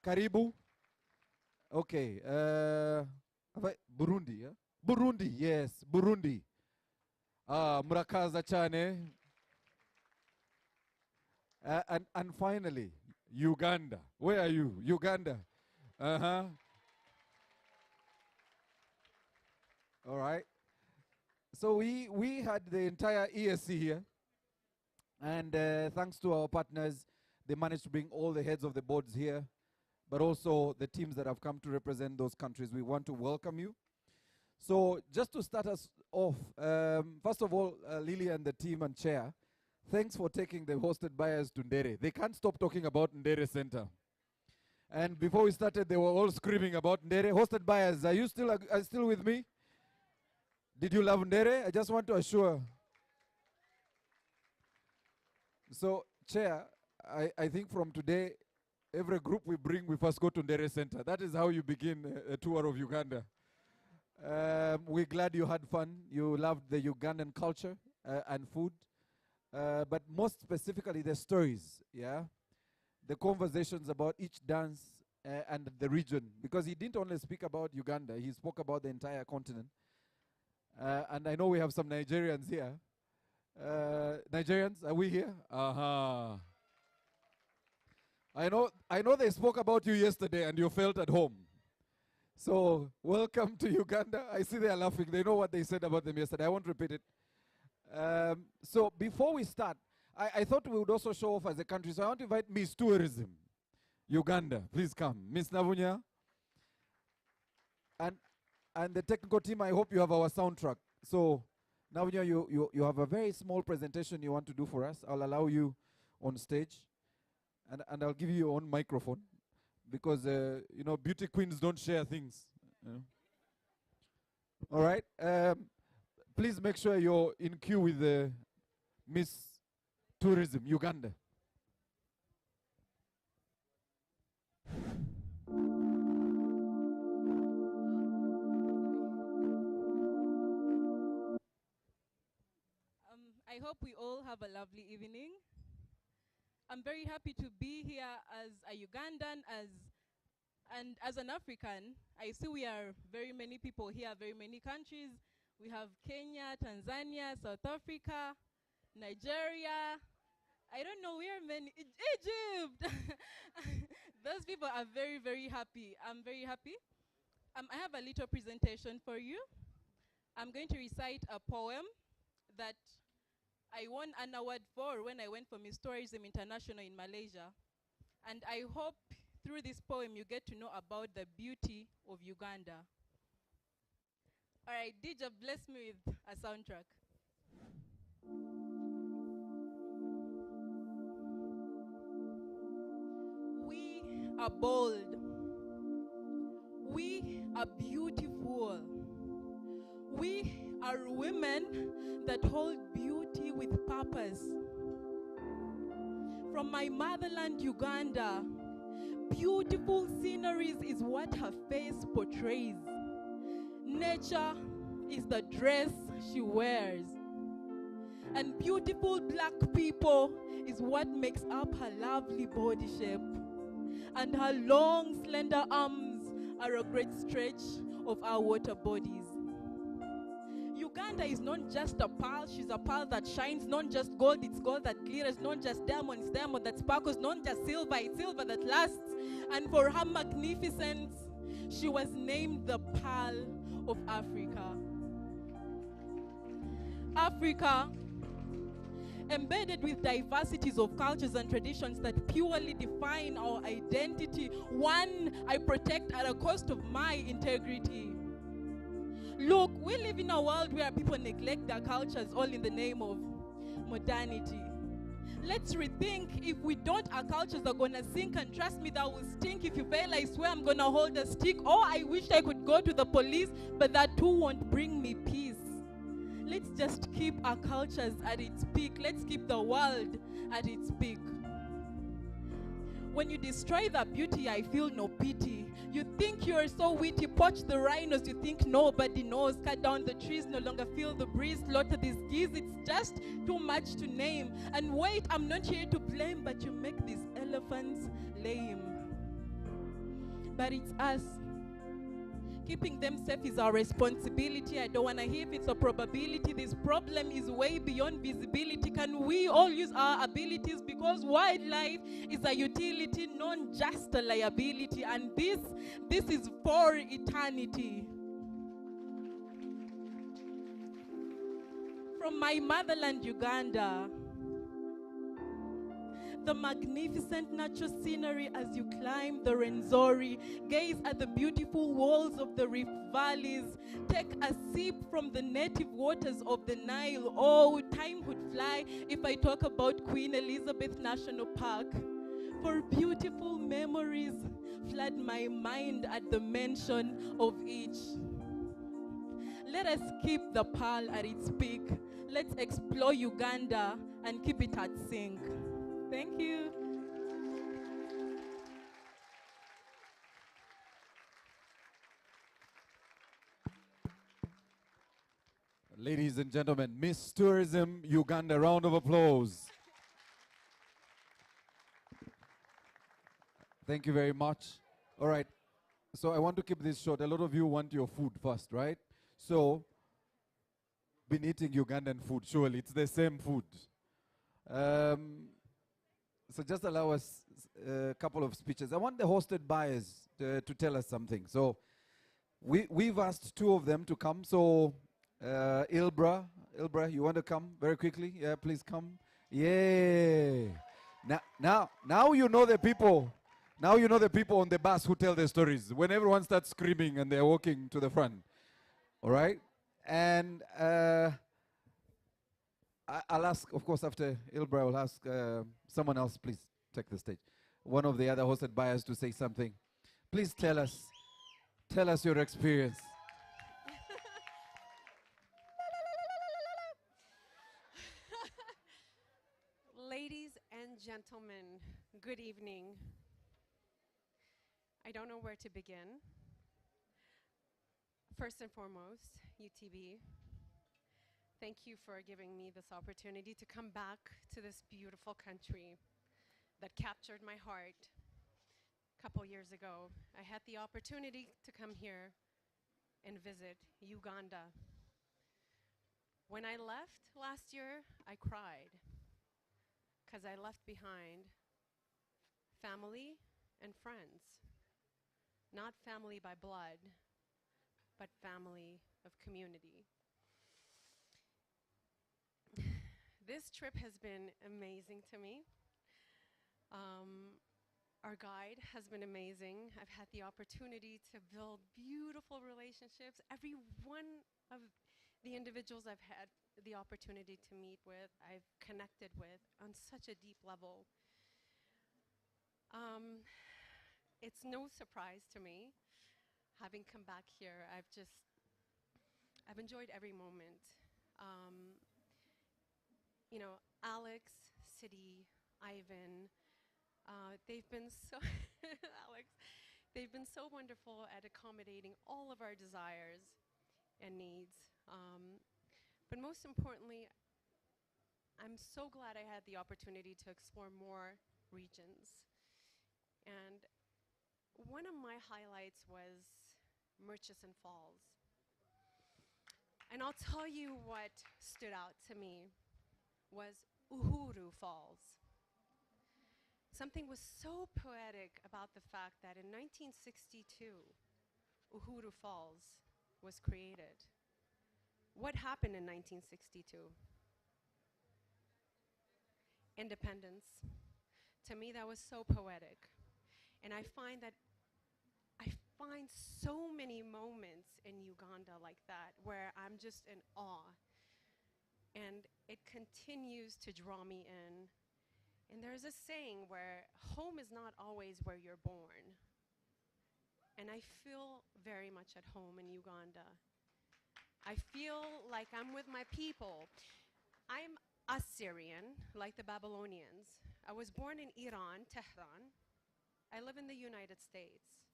Karibu. Okay, Burundi, yeah? Burundi, yes, Burundi. Murakaza chane. And finally, Uganda. Where are you? Uganda. All right. So we had the entire ESC here, and thanks to our partners, they managed to bring all the heads of the boards here, but also the teams that have come to represent those countries. We want to welcome you. So just to start us off, first of all, Lily and the team and chair, thanks for taking the hosted buyers to Ndere. They can't stop talking about Ndere Center. And before we started, they were all screaming about Ndere. Hosted buyers, are you still with me? Did you love Ndere? I just want to assure. So, Chair, I think from today, every group we bring, we first go to Ndere Center. That is how you begin a tour of Uganda. We're glad you had fun. You loved the Ugandan culture and food. But most specifically, the stories, yeah? The conversations about each dance and the region. Because he didn't only speak about Uganda, he spoke about the entire continent. And I know we have some Nigerians here. Nigerians, are we here? I know they spoke about you yesterday and you felt at home. So, welcome to Uganda. I see they are laughing. They know what they said about them yesterday. I won't repeat it. So, before we start, I thought we would also show off as a country. So, I want to invite Miss Tourism, Uganda. Please come. Miss Navunya. And the technical team, I hope you have our soundtrack. So, Navunya, you have a very small presentation you want to do for us. I'll allow you on stage. And I'll give you your own microphone. Because, you know, beauty queens don't share things. You know? All right. Please make sure you're in queue with Miss Tourism, Uganda. I hope we all have a lovely evening. I'm very happy to be here as a Ugandan, and as an African. I see we are very many people here, very many countries. We have Kenya, Tanzania, South Africa, Nigeria. I don't know where many, Egypt. Those people are very, very happy. I'm very happy. I have a little presentation for you. I'm going to recite a poem that I won an award for when I went for Miss Tourism International in Malaysia. And I hope through this poem you get to know about the beauty of Uganda. All right, DJ, bless me with a soundtrack. We are bold. We are beautiful. We are women that hold beauty with purpose. From my motherland, Uganda, beautiful sceneries is what her face portrays. Nature is the dress she wears. And beautiful black people is what makes up her lovely body shape. And her long, slender arms are a great stretch of our water bodies. Uganda is not just a pearl, she's a pearl that shines. Not just gold, it's gold that glitters. Not just diamond, it's diamond that sparkles. Not just silver, it's silver that lasts. And for her magnificence, she was named the Pearl of Africa. Africa, embedded with diversities of cultures and traditions that purely define our identity, one I protect at a cost of my integrity. Look, we live in a world where people neglect their cultures all in the name of modernity. Let's rethink. If we don't, our cultures are gonna sink, and trust me, that will stink. If you fail, I swear I'm gonna hold a stick. Oh, I wish I could go to the police, but that too won't bring me peace. Let's just keep our cultures at its peak. Let's keep the world at its peak. When you destroy the beauty, I feel no pity. You think you're so witty, poach the rhinos, you think nobody knows. Cut down the trees, no longer feel the breeze. Slaughter these geese, it's just too much to name. And wait, I'm not here to blame, but you make these elephants lame. But it's us. Keeping them safe is our responsibility. I don't want to hear if it's a probability. This problem is way beyond visibility. Can we all use our abilities? Because wildlife is a utility, not just a liability. And this is for eternity. From my motherland, Uganda, the magnificent natural scenery as you climb the Renzori, gaze at the beautiful walls of the rift valleys, take a sip from the native waters of the Nile. Oh, time would fly if I talk about Queen Elizabeth National Park. For beautiful memories flood my mind at the mention of each. Let us keep the pearl at its peak. Let's explore Uganda and keep it at sync. Thank you. Ladies and gentlemen, Miss Tourism Uganda, round of applause. Thank you very much. All right, so I want to keep this short. A lot of you want your food first, right? So, been eating Ugandan food, surely. It's the same food. So just allow us a couple of speeches. I want the hosted buyers to tell us something. So we've asked two of them to come. So Ilbra, you want to come very quickly? Yeah, please come. Yeah. Now you know the people. Now you know the people on the bus who tell their stories. When everyone starts screaming and they're walking to the front. All right? And I'll ask, of course, after Ilbra, I'll ask someone else, please take the stage. One of the other hosted buyers to say something. Please tell us your experience. Ladies and gentlemen, good evening. I don't know where to begin. First and foremost, UTB, thank you for giving me this opportunity to come back to this beautiful country that captured my heart a couple years ago. I had the opportunity to come here and visit Uganda. When I left last year, I cried because I left behind family and friends. Not family by blood, but family of community. This trip has been amazing to me. Our guide has been amazing. I've had the opportunity to build beautiful relationships. Every one of the individuals I've had the opportunity to meet with, I've connected with on such a deep level. It's no surprise to me, having come back here, I've enjoyed every moment. You know, Alex, City, Ivan, they've been so, Alex, they've been so wonderful at accommodating all of our desires and needs. But most importantly, I'm so glad I had the opportunity to explore more regions. And one of my highlights was Murchison Falls. And I'll tell you what stood out to me was Uhuru Falls. Something was so poetic about the fact that in 1962, Uhuru Falls was created. What happened in 1962? Independence. To me, that was so poetic. And I find so many moments in Uganda like that where I'm just in awe. And it continues to draw me in. And there's a saying where home is not always where you're born. And I feel very much at home in Uganda. I feel like I'm with my people. I'm Assyrian, like the Babylonians. I was born in Iran, Tehran. I live in the United States.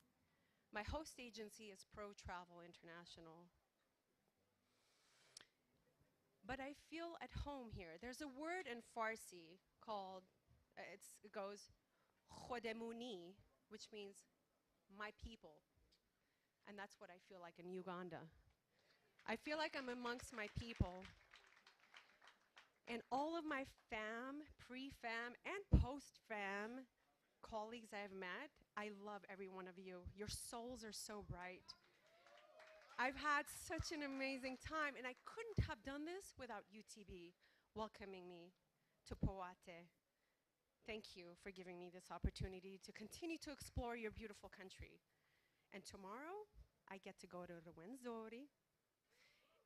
My host agency is Pro Travel International. But I feel at home here. There's a word in Farsi called, it goes, Khodemuni, which means my people. And that's what I feel like in Uganda. I feel like I'm amongst my people. And all of my fam, pre-fam, and post-fam colleagues I've met, I love every one of you. Your souls are so bright. I've had such an amazing time, and I couldn't have done this without UTB welcoming me to Poate, Thank you for giving me this opportunity to continue to explore your beautiful country. And tomorrow, I get to go to Rwenzori,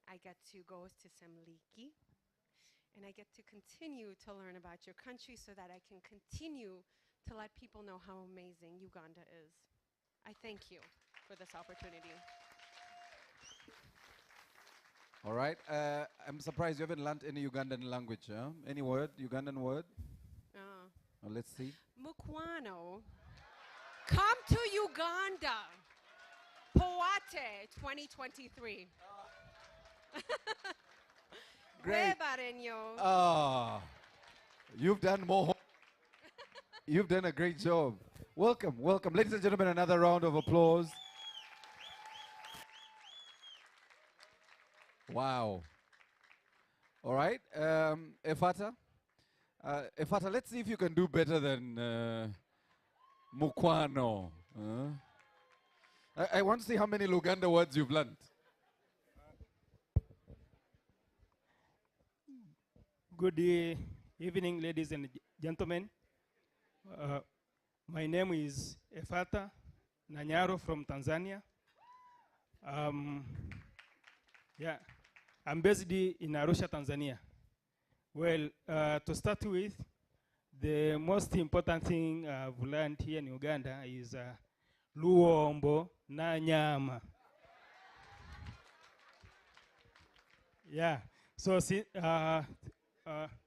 I get to go to Semliki, and I get to continue to learn about your country so that I can continue to let people know how amazing Uganda is. I thank you for this opportunity. All right. I'm surprised you haven't learned any Ugandan language. Huh? Any word, Ugandan word? Well, let's see. Mukwano, come to Uganda. Poate 2023. Great. Webarenyo. Ah, you've done more. You've done a great job. Welcome, welcome. Ladies and gentlemen, another round of applause. Wow. All right. Efata. Efata, let's see if you can do better than Mukwano. I want to see how many Luganda words you've learned. Good evening, ladies and gentlemen. My name is Efata Nanyaro from Tanzania. Yeah, I'm based in Arusha, Tanzania. Well, to start with, the most important thing I've learned here in Uganda is Luombo na nyama. Yeah, so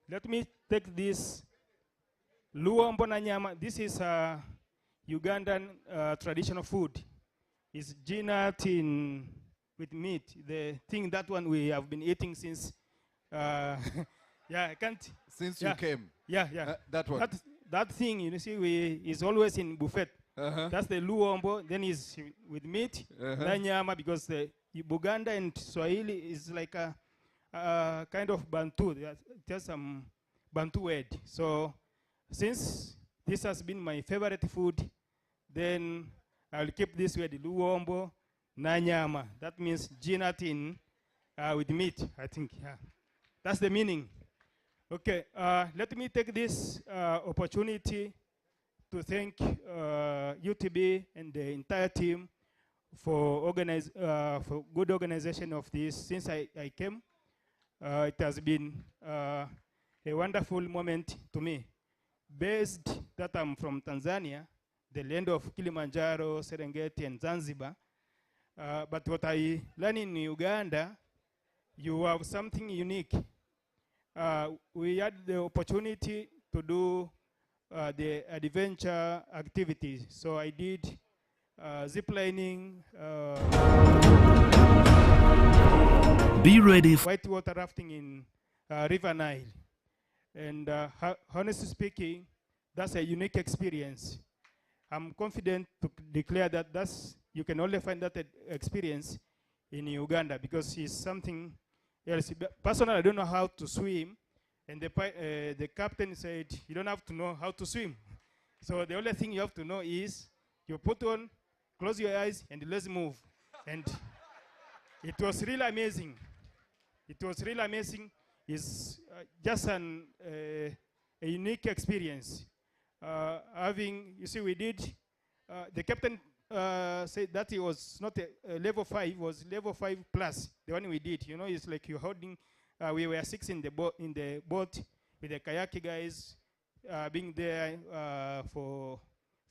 let me take this Luombo na nyama. This is Ugandan traditional food. It's ginat in with meat. The thing, that one we have been eating since, yeah, I can't. Since you came. Yeah, yeah. That one. That thing, you see, is always in buffet. That's the luombo. Then is with meat, na nyama, because the Buganda and Swahili is like a kind of Bantu. Just some Bantu word. So since this has been my favorite food, then I'll keep this word, luombo na nyama. That means gelatin with meat, I think. Yeah. That's the meaning. Okay, let me take this opportunity to thank UTB and the entire team for good organization of this. Since I came, it has been a wonderful moment to me. Based that I'm from Tanzania, the land of Kilimanjaro, Serengeti, and Zanzibar. But what I learned in Uganda, you have something unique. We had the opportunity to do the adventure activities. So I did zip lining, be ready. Whitewater rafting in River Nile. And honestly speaking, that's a unique experience. I'm confident to declare that you can only find that experience in Uganda, because it's something else. Personally, I don't know how to swim, and the captain said, you don't have to know how to swim. So the only thing you have to know is you put on, close your eyes, and let's move. And it was really amazing. It was really amazing. It's just a unique experience. You see, we did, the captain said that it was not a level 5, it was level 5 plus, the one we did. You know, it's like you're holding, we were 6 in the boat with the kayak guys being there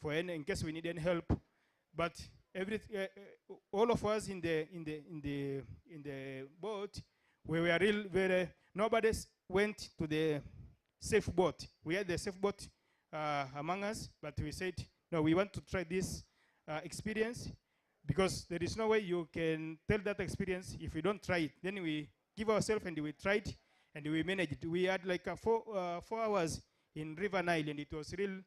in case we need any help. But all of us in the boat, we were nobody went to the safe boat. We had the safe boat among us, but we said, no, we want to try this experience, because there is no way you can tell that experience if you don't try it. Then we give ourselves and we tried and we managed it. We had like 4 hours in River Nile, and it was real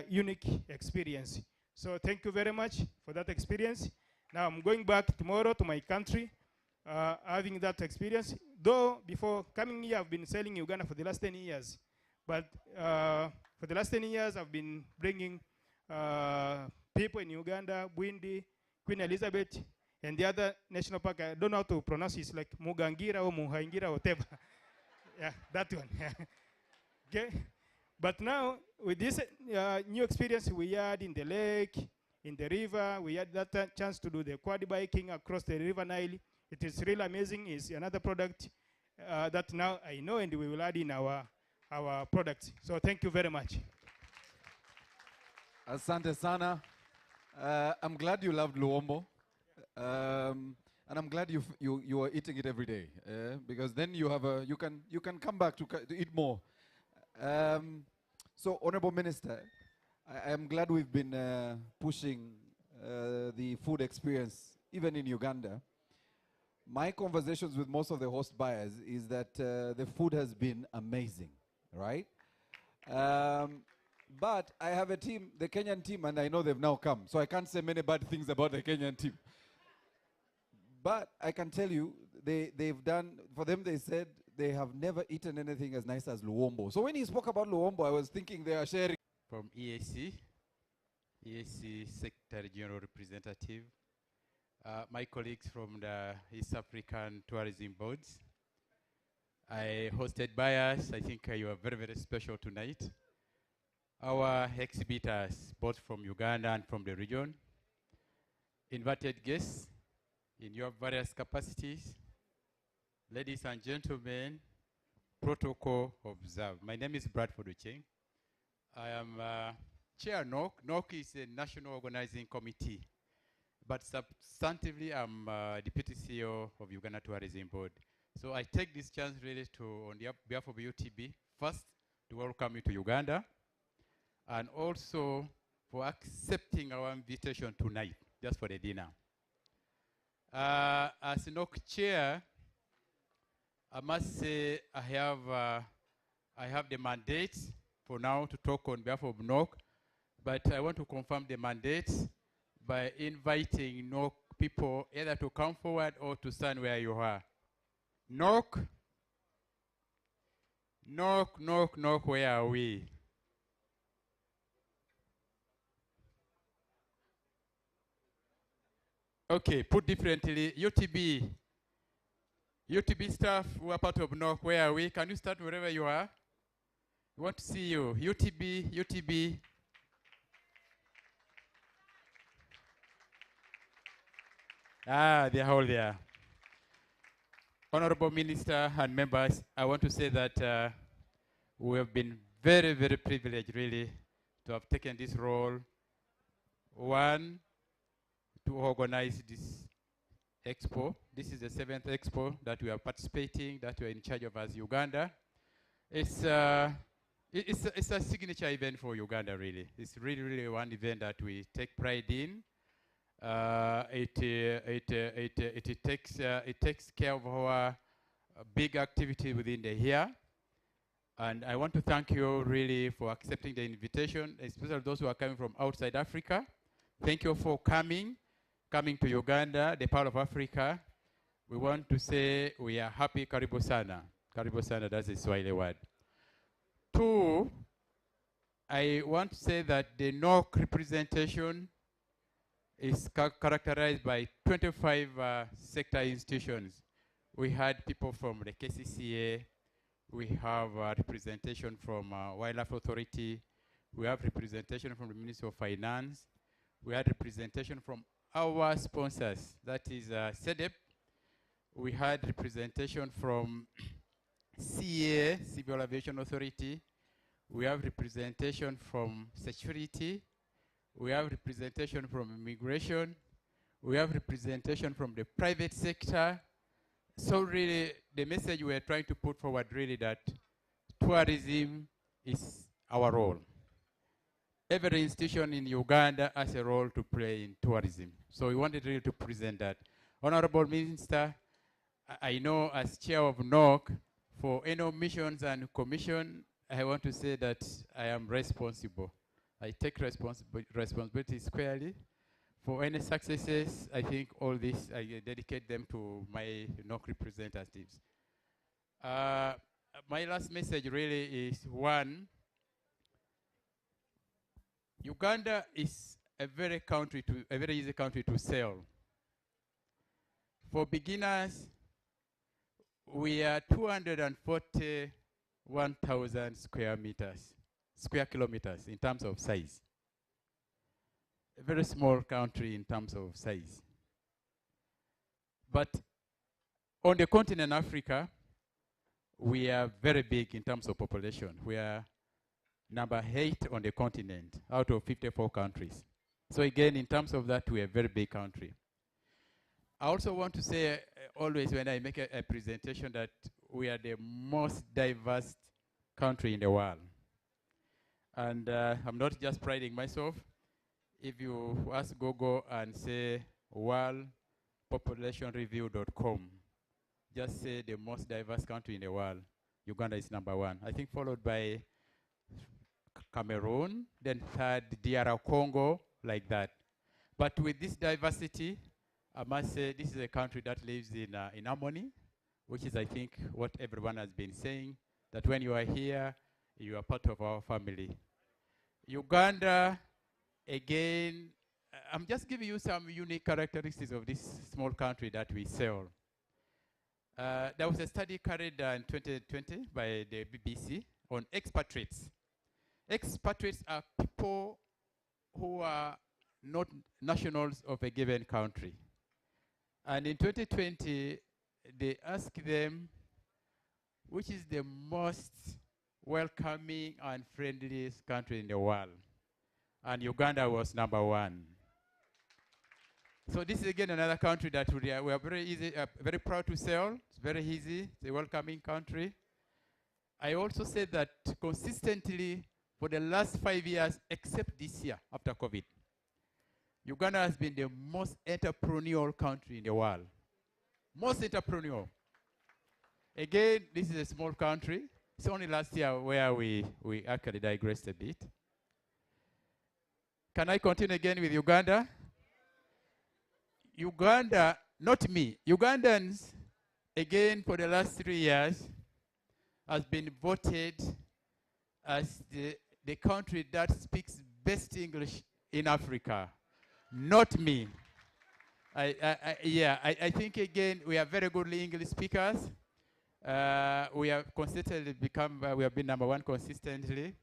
unique experience. So thank you very much for that experience. Now I'm going back tomorrow to my country, having that experience. Though before coming here, I've been sailing Uganda for the last 10 years. But for the last 10 years, I've been bringing people in Uganda, Bwindi, Queen Elizabeth, and the other national park. I don't know how to pronounce it. It's like Mugangira or Muhaingira, whatever. Yeah, that one. Okay. But now, with this new experience we had in the lake, in the river, we had that chance to do the quad biking across the River Nile. It is really amazing. It's another product that now I know and we will add in our products. So thank you very much. Asante sana. I'm glad you loved Luombo. And I'm glad you are eating it every day, because then you can come back to eat more. So, Honorable Minister, I am glad we've been pushing the food experience even in Uganda. My conversations with most of the host buyers is that the food has been amazing, right? But I have a team, the Kenyan team, and I know they've now come, so I can't say many bad things about the Kenyan team. But I can tell you, they've done, for them they said they have never eaten anything as nice as Luombo. So when he spoke about Luombo, I was thinking they are sharing. From EAC Secretary General Representative, my colleagues from the East African Tourism Boards. I hosted buyers. I think you are very, very special tonight. Our exhibitors, both from Uganda and from the region, invited guests in your various capacities. Ladies and gentlemen, protocol observed. My name is Bradford Ucheng. I am Chair NOC. NOC is a National Organizing Committee, but substantively I'm Deputy CEO of Uganda Tourism Board. So I take this chance really to, on behalf of UTB, first to welcome you to Uganda, and also for accepting our invitation tonight, just for the dinner. As NOC Chair, I must say I have the mandate for now to talk on behalf of NOC, but I want to confirm the mandate by inviting NOC people either to come forward or to stand where you are. NOC, where are we? Okay, put differently, UTB staff who are part of NOC, where are we? Can you start wherever you are? We want to see you. UTB. They're all there. Honorable Minister and members, I want to say that we have been very, very privileged really to have taken this role. One, to organize this Expo. This is the 7th Expo that we are participating, that we are in charge of as Uganda. It's a signature event for Uganda, really. It's really, really one event that we take pride in. It takes care of our big activity within the year. And I want to thank you really for accepting the invitation, especially those who are coming from outside Africa. Thank you for coming to Uganda, the part of Africa. We want to say we are happy. Karibu sana. Karibu sana, that's the Swahili word. Two, I want to say that the NOC representation is characterized by 25 sector institutions. We had people from the KCCA, we have representation from Wildlife Authority, we have representation from the Ministry of Finance, we had representation from our sponsors, that is CEDEP. We had representation from CA, Civil Aviation Authority. We have representation from security. We have representation from immigration. We have representation from the private sector. So really, the message we are trying to put forward really that tourism is our role. Every institution in Uganda has a role to play in tourism. So we wanted really to present that. Honorable Minister, I know as chair of NOC, for any missions and commission, I want to say that I am responsible. I take responsibility squarely. For any successes, I think all this, I dedicate them to my NOC representatives. My last message really is one, Uganda is a very easy country to sell. For beginners, we are 241,000 square meters. square kilometers in terms of size. A very small country in terms of size. But on the continent Africa, we are very big in terms of population. We are number 8 on the continent out of 54 countries. So again, in terms of that, we are a very big country. I also want to say always when I make a presentation that we are the most diverse country in the world. And I'm not just priding myself. If you ask Google and say worldpopulationreview.com, just say the most diverse country in the world, Uganda is number 1. I think followed by Cameroon, then third DR Congo, like that. But with this diversity, I must say this is a country that lives in harmony, which is, I think, what everyone has been saying, that when you are here, you are part of our family. Uganda, again, I'm just giving you some unique characteristics of this small country that we serve. There was a study carried in 2020 by the BBC on expatriates. Expatriates are people who are not nationals of a given country. And in 2020, they asked them, which is the most welcoming and friendliest country in the world? And Uganda was number 1. So this is again another country that we are very proud to sell. It's very easy. It's a welcoming country. I also said that consistently for the last 5 years, except this year after COVID, Uganda has been the most entrepreneurial country in the world. Most entrepreneurial. Again, this is a small country. It's only last year where we actually digressed a bit. Can I continue again with Uganda? Uganda, not me, Ugandans, again for the last 3 years, has been voted as the country that speaks best English in Africa. Not me. I think again we are very good English speakers. We have consistently become, we have been number 1 consistently.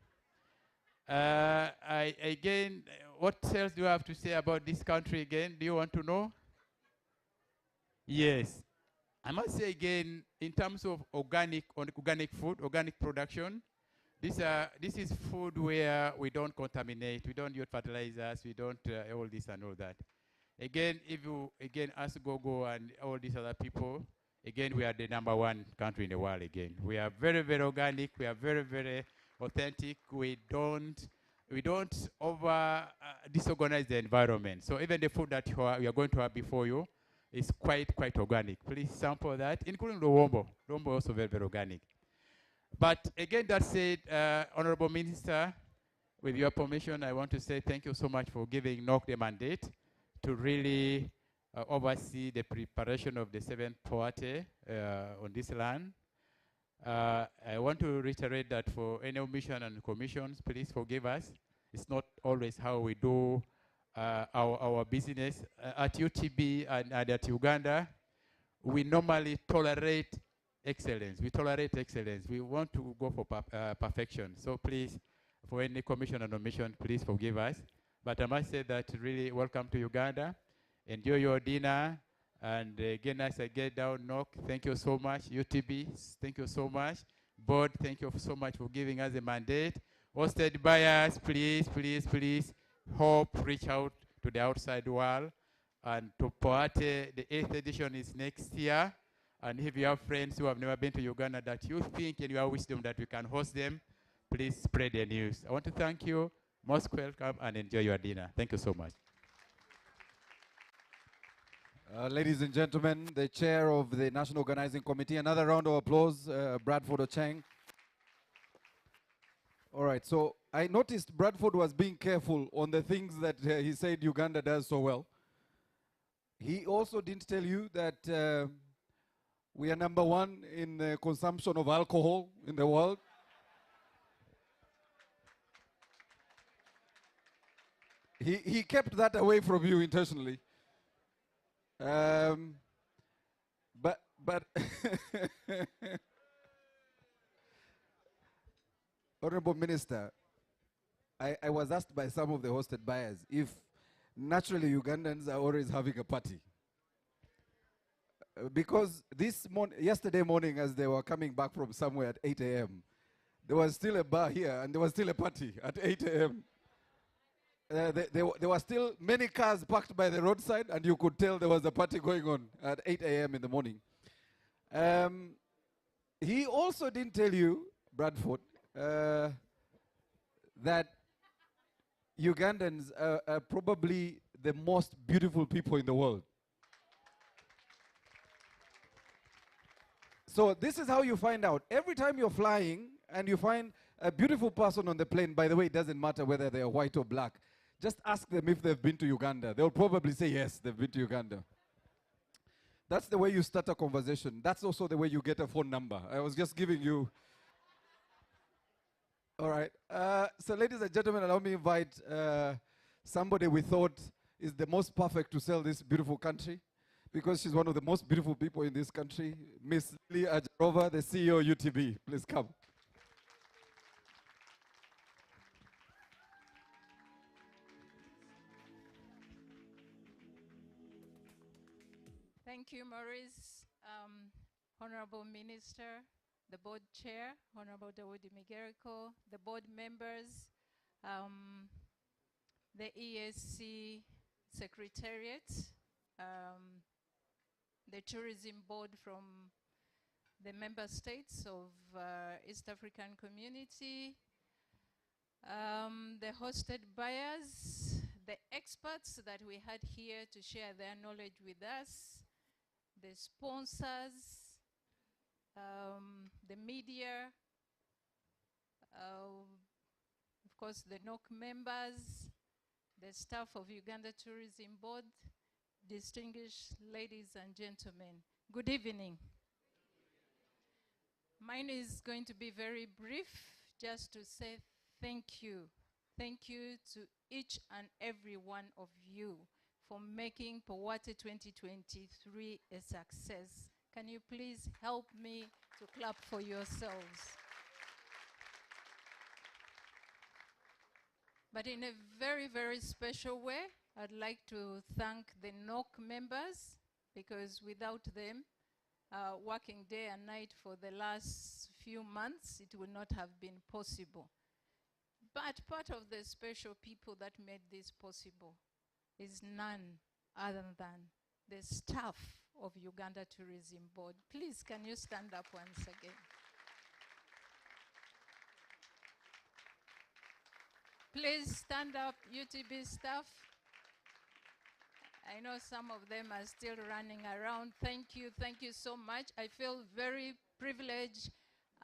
Again, what else do you have to say about this country again? Do you want to know? Yes. I must say again, in terms of organic food, organic production, this is food where we don't contaminate, we don't use fertilizers, we don't all this and all that. Again, if you ask Gogo and all these other people, again, we are the number 1 country in the world again. We are very, very organic, we are very, very authentic, we don't over disorganize the environment. So even the food that we are going to have before you is quite organic. Please sample that, including the Wombo. Wombo also very, very organic. But again, that said, Honorable Minister, with your permission, I want to say thank you so much for giving NOC the mandate to really oversee the preparation of the 7th party on this land. I want to reiterate that for any omission and commissions, please forgive us. It's not always how we do our business. At UTB and at Uganda, we normally tolerate excellence. We tolerate excellence. We want to go for perfection. So please, for any commission and omission, please forgive us. But I must say that really welcome to Uganda. Enjoy your dinner. And again, as I get down, NOC, thank you so much. UTB, thank you so much. Board, thank you so much for giving us a mandate. Hosted by us, please, please, please, hope, reach out to the outside world. And to Poate, the 8th edition is next year. And if you have friends who have never been to Uganda that you think in your wisdom that we can host them, please spread the news. I want to thank you. Most welcome and enjoy your dinner. Thank you so much. Ladies and gentlemen, the chair of the National Organizing Committee, another round of applause, Bradford Ocheng. All right, so I noticed Bradford was being careful on the things that he said Uganda does so well. He also didn't tell you that we are number 1 in the consumption of alcohol in the world. He kept that away from you intentionally. But Honorable Minister, I was asked by some of the hosted buyers if naturally Ugandans are always having a party. Because yesterday morning, as they were coming back from somewhere at 8 a.m., there was still a bar here and there was still a party at 8 a.m. There were still many cars parked by the roadside, and you could tell there was a party going on at 8 a.m. in the morning. He also didn't tell you, Bradford, that Ugandans are probably the most beautiful people in the world. So this is how you find out. Every time you're flying and you find a beautiful person on the plane, by the way, it doesn't matter whether they're white or black, just ask them if they've been to Uganda. They'll probably say yes, they've been to Uganda. That's the way you start a conversation. That's also the way you get a phone number. I was just giving you. All right. So ladies and gentlemen, allow me to invite somebody we thought is the most perfect to sell this beautiful country, because she's one of the most beautiful people in this country, Miss Lily Ajarova, the CEO of UTB. Please come. Thank you, Maurice. Honorable Minister, the board chair, Honorable Dawoodi Migereko, the board members, the ESC Secretariat, the tourism board from the member states of East African Community, the hosted buyers, the experts that we had here to share their knowledge with us, the sponsors, the media, of course the NOC members, the staff of Uganda Tourism Board, distinguished ladies and gentlemen, good evening. Mine is going to be very brief, just to say thank you. Thank you to each and every one of you for making Powate 2023 a success. Can you please help me to clap for yourselves? But in a very, very special way, I'd like to thank the NOC members, because without them, working day and night for the last few months, it would not have been possible. But part of the special people that made this possible is none other than the staff of Uganda Tourism Board. Please, can you stand up once again? Please stand up, UTB staff. I know some of them are still running around. Thank you so much. I feel very privileged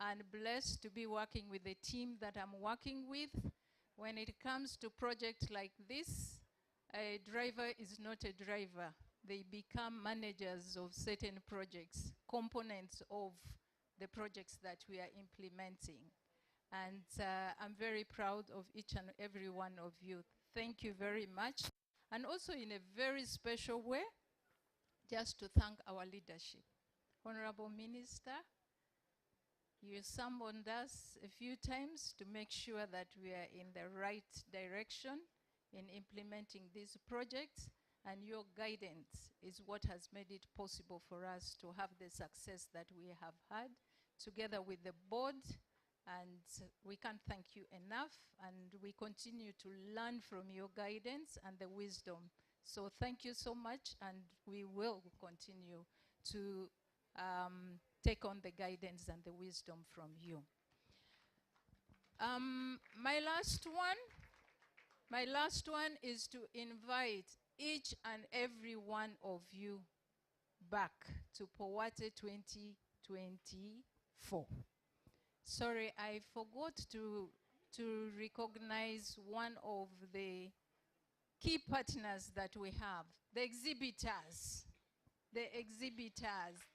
and blessed to be working with the team that I'm working with. When it comes to projects like this, a driver is not a driver. They become managers of certain projects, components of the projects that we are implementing. And I'm very proud of each and every one of you. Thank you very much. And also in a very special way, just to thank our leadership. Honorable Minister, you summoned us a few times to make sure that we are in the right direction in implementing these projects, and your guidance is what has made it possible for us to have the success that we have had together with the board, and we can't thank you enough, and we continue to learn from your guidance and the wisdom. So thank you so much, and we will continue to take on the guidance and the wisdom from you. My last one is to invite each and every one of you back to Powate 2024. Sorry, I forgot to recognize one of the key partners that we have, the exhibitors.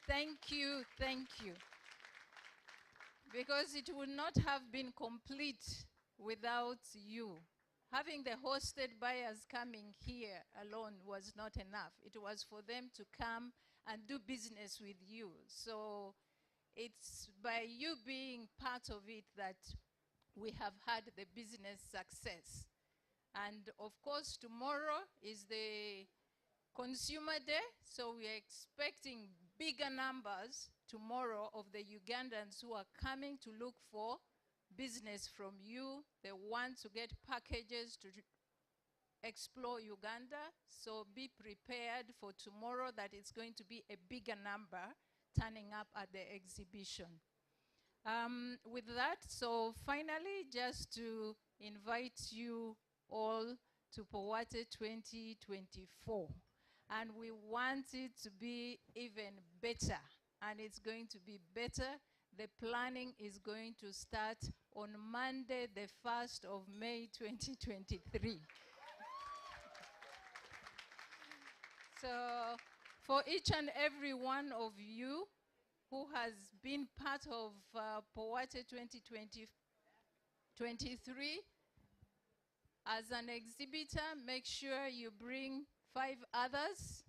Thank you. Because it would not have been complete without you. Having the hosted buyers coming here alone was not enough. It was for them to come and do business with you. So it's by you being part of it that we have had the business success. And of course, tomorrow is the Consumer Day, so we are expecting bigger numbers tomorrow of the Ugandans who are coming to look for business from you. They want to get packages to explore Uganda, so be prepared for tomorrow that it's going to be a bigger number turning up at the exhibition. With that, so finally, just to invite you all to Powate 2024. And we want it to be even better, and it's going to be better. The planning is going to start on Monday, the 1st of May 2023. So for each and every one of you who has been part of Powate 2023, as an exhibitor, make sure you bring 5 others.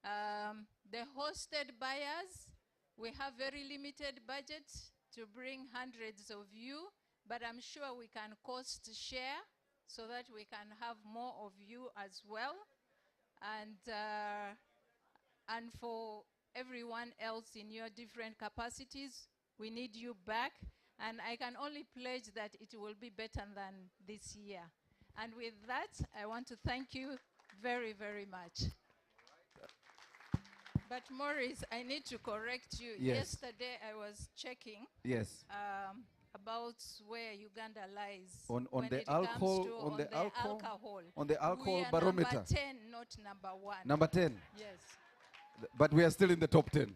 The hosted buyers, we have very limited budget to bring hundreds of you, but I'm sure we can cost share so that we can have more of you as well. And for everyone else in your different capacities, we need you back. And I can only pledge that it will be better than this year. And with that, I want to thank you very, very much. But Maurice, I need to correct you. Yes. Yesterday I was checking Yes. about where Uganda lies On when the it comes alcohol, to on the alcohol, on the we alcohol are barometer. number 10, not number 1. Number 10. Yes. But we are still in the top 10.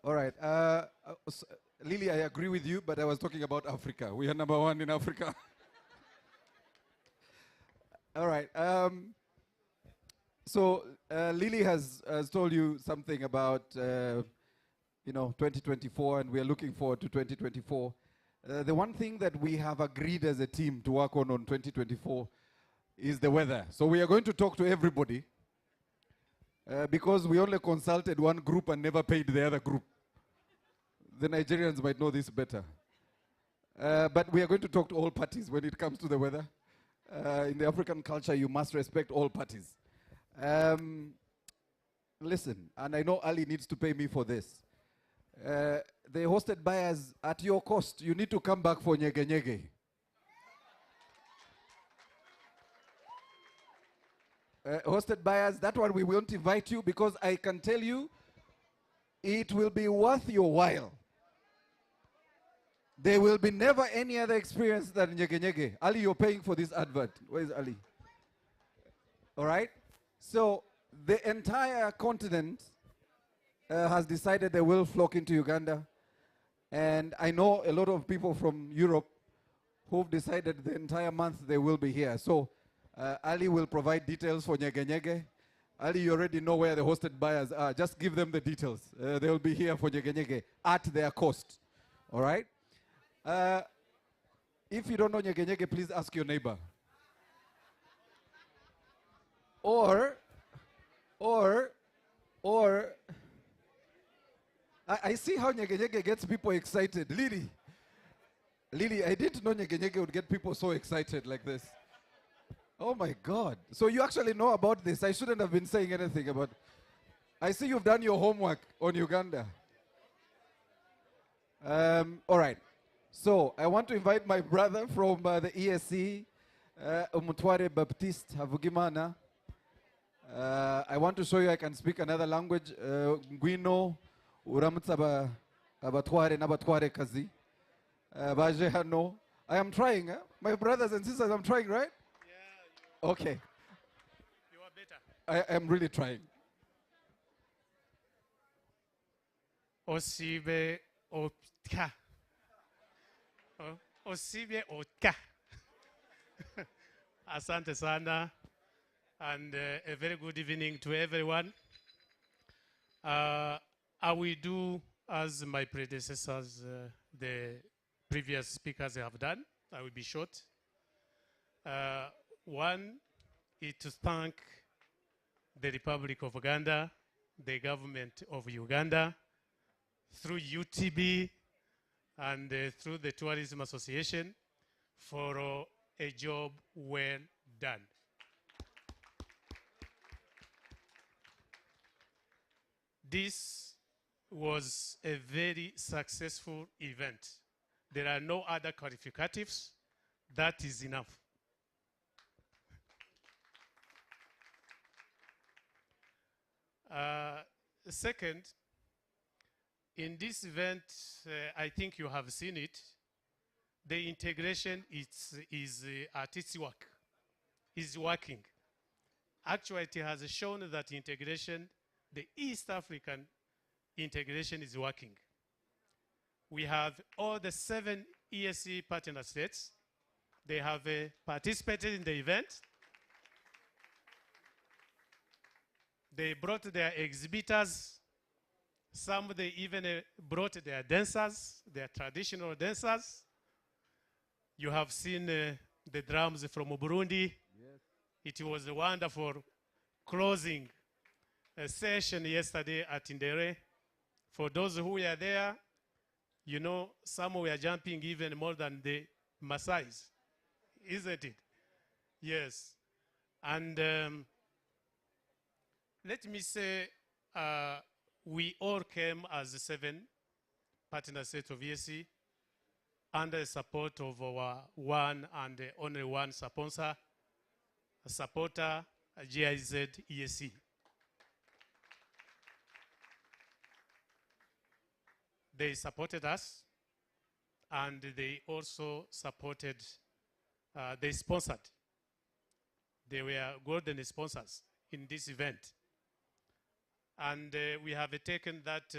All right. Lily, I agree with you, but I was talking about Africa. We are number 1 in Africa. All right. So Lily has told you something about 2024, and we are looking forward to 2024. The one thing that we have agreed as a team to work on 2024 is the weather. So we are going to talk to everybody because we only consulted one group and never paid the other group. The Nigerians might know this better. But we are going to talk to all parties when it comes to the weather. In the African culture, you must respect all parties. Listen, and I know Ali needs to pay me for this. The hosted buyers, at your cost, you need to come back for Nyege Nyege. Hosted buyers, that one we won't invite you because I can tell you it will be worth your while. There will be never any other experience than Nyege Nyege. Ali, you're paying for this advert. Where is Ali? All right? So the entire continent has decided they will flock into Uganda. And I know a lot of people from Europe who've decided the entire month they will be here. So Ali will provide details for Nyege Nyege. Ali, you already know where the hosted buyers are. Just give them the details. They will be here for Nyege Nyege at their cost. All right? If you don't know Nyege Nyege, please ask your neighbor. Or, I see how Nyege Nyege gets people excited. Lily, I didn't know Nyege Nyege would get people so excited like this. Oh my God. So you actually know about this. I shouldn't have been saying anything about. I see you've done your homework on Uganda. All right. So I want to invite my brother from the ESC, Umutware Baptiste Havugimana. I want to show you I can speak another language. Gwino, Uramutsa Abatware Nabatware Kazi. Bajehano. I am trying. My brothers and sisters, I'm trying, right? Yeah. Okay. You are better. I am really trying. Osibe Otka. Osibe Otka. Asante sana. And a very good evening to everyone. I will do as my predecessors, the previous speakers have done. I will be short. One is to thank the Republic of Uganda, the government of Uganda, through UTB, and through the Tourism Association for a job well done. This was a very successful event. There are no other qualificatives. That is enough. Second, in this event, I think you have seen it, the integration is at its work, is working. Actually, it has shown that integration, the East African integration is working. We have all the 7 ESC partner states. They have participated in the event. They brought their exhibitors. Some they even brought their dancers, their traditional dancers. You have seen the drums from Burundi. Yes. It was a wonderful closing session yesterday at Indere. For those who were there, you know, some were jumping even more than the Maasais, isn't it? Yes. And let me say, we all came as 7 partner states of ESC under the support of our one and only one supporter, GIZ ESC. They supported us, and they also supported, they sponsored. They were golden sponsors in this event. And we have taken that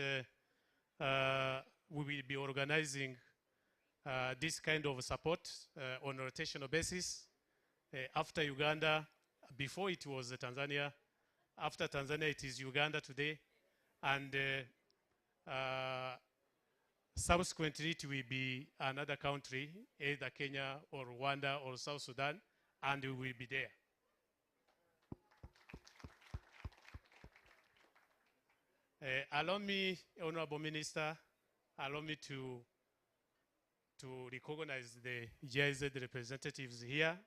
we will be organizing this kind of support on a rotational basis. After Uganda, before it was Tanzania, after Tanzania it is Uganda today, and subsequently it will be another country, either Kenya or Rwanda or South Sudan, and we will be there. Allow me, Honorable Minister, allow me to recognize the GIZ representatives here.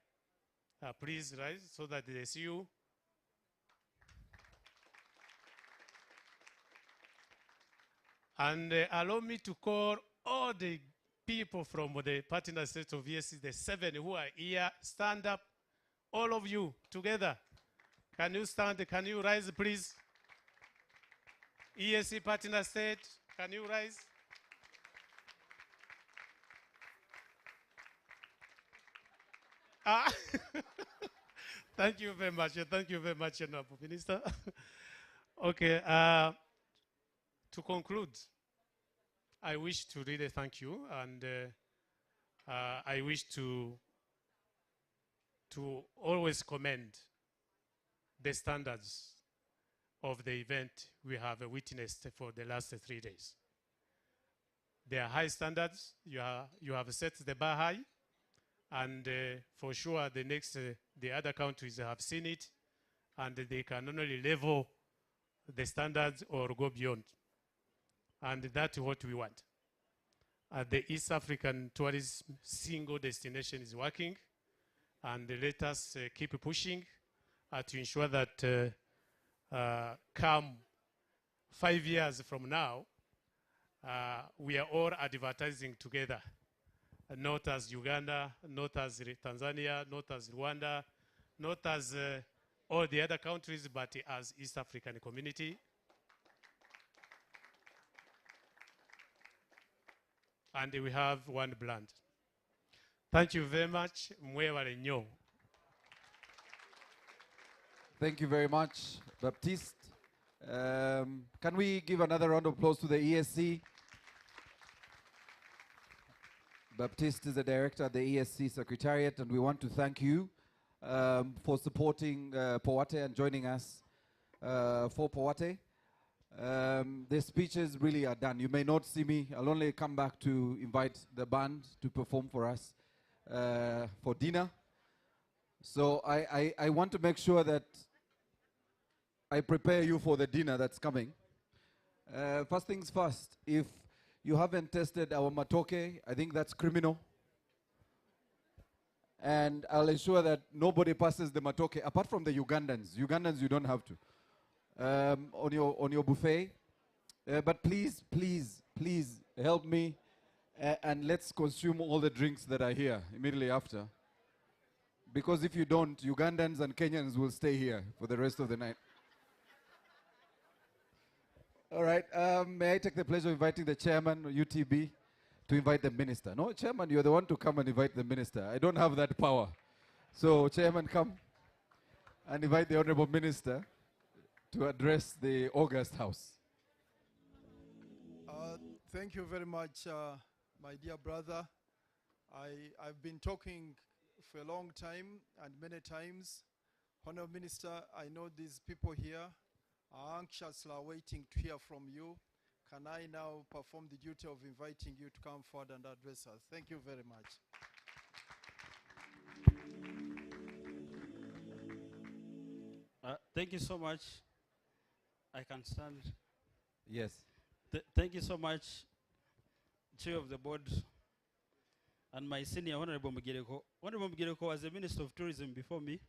Please rise so that they see you. And allow me to call all the people from the partner states of ESC, the 7 who are here, stand up, all of you together. Can you stand? Can you rise, please? ESC partner state, can you rise? Thank you very much. Thank you very much, Honorable Minister. Okay, to conclude, I wish to really thank you, and I wish to always commend the standards of the event we have witnessed for the last 3 days. They are high standards. You have set the bar high, and for sure the other countries have seen it, and they can only level the standards or go beyond. And that's what we want. The East African tourism single destination is working, and let us keep pushing to ensure that come 5 years from now, we are all advertising together, not as Uganda, not as Tanzania, not as Rwanda, not as all the other countries, but as East African community. And we have one brand. Thank you very much. Mwewale nnyo. Thank you very much, Baptiste. Can we give another round of applause to the ESC? Baptiste is the director at the ESC Secretariat, and we want to thank you for supporting Powate and joining us for Powate. The speeches really are done. You may not see me. I'll only come back to invite the band to perform for us for dinner. So I want to make sure that I prepare you for the dinner that's coming. First things first, if you haven't tested our matoke, I think that's criminal. And I'll ensure that nobody passes the matoke, apart from the Ugandans. Ugandans, you don't have to. On your buffet. But please, please, please help me and let's consume all the drinks that are here immediately after. Because if you don't, Ugandans and Kenyans will stay here for the rest of the night. All right, may I take the pleasure of inviting the chairman of UTB to invite the minister? No, chairman, you're the one to come and invite the minister. I don't have that power. So, chairman, come and invite the honorable minister to address the August House. Thank you very much, my dear brother. I've been talking for a long time and many times. Honorable Minister, I know these people here are anxiously waiting to hear from you. Can I now perform the duty of inviting you to come forward and address us? Thank you very much. Thank you so much. I can stand. Yes. Thank you so much, Chair of the Board, and my senior Honorable Mugireko. Honorable Mugireko was a Minister of Tourism before me,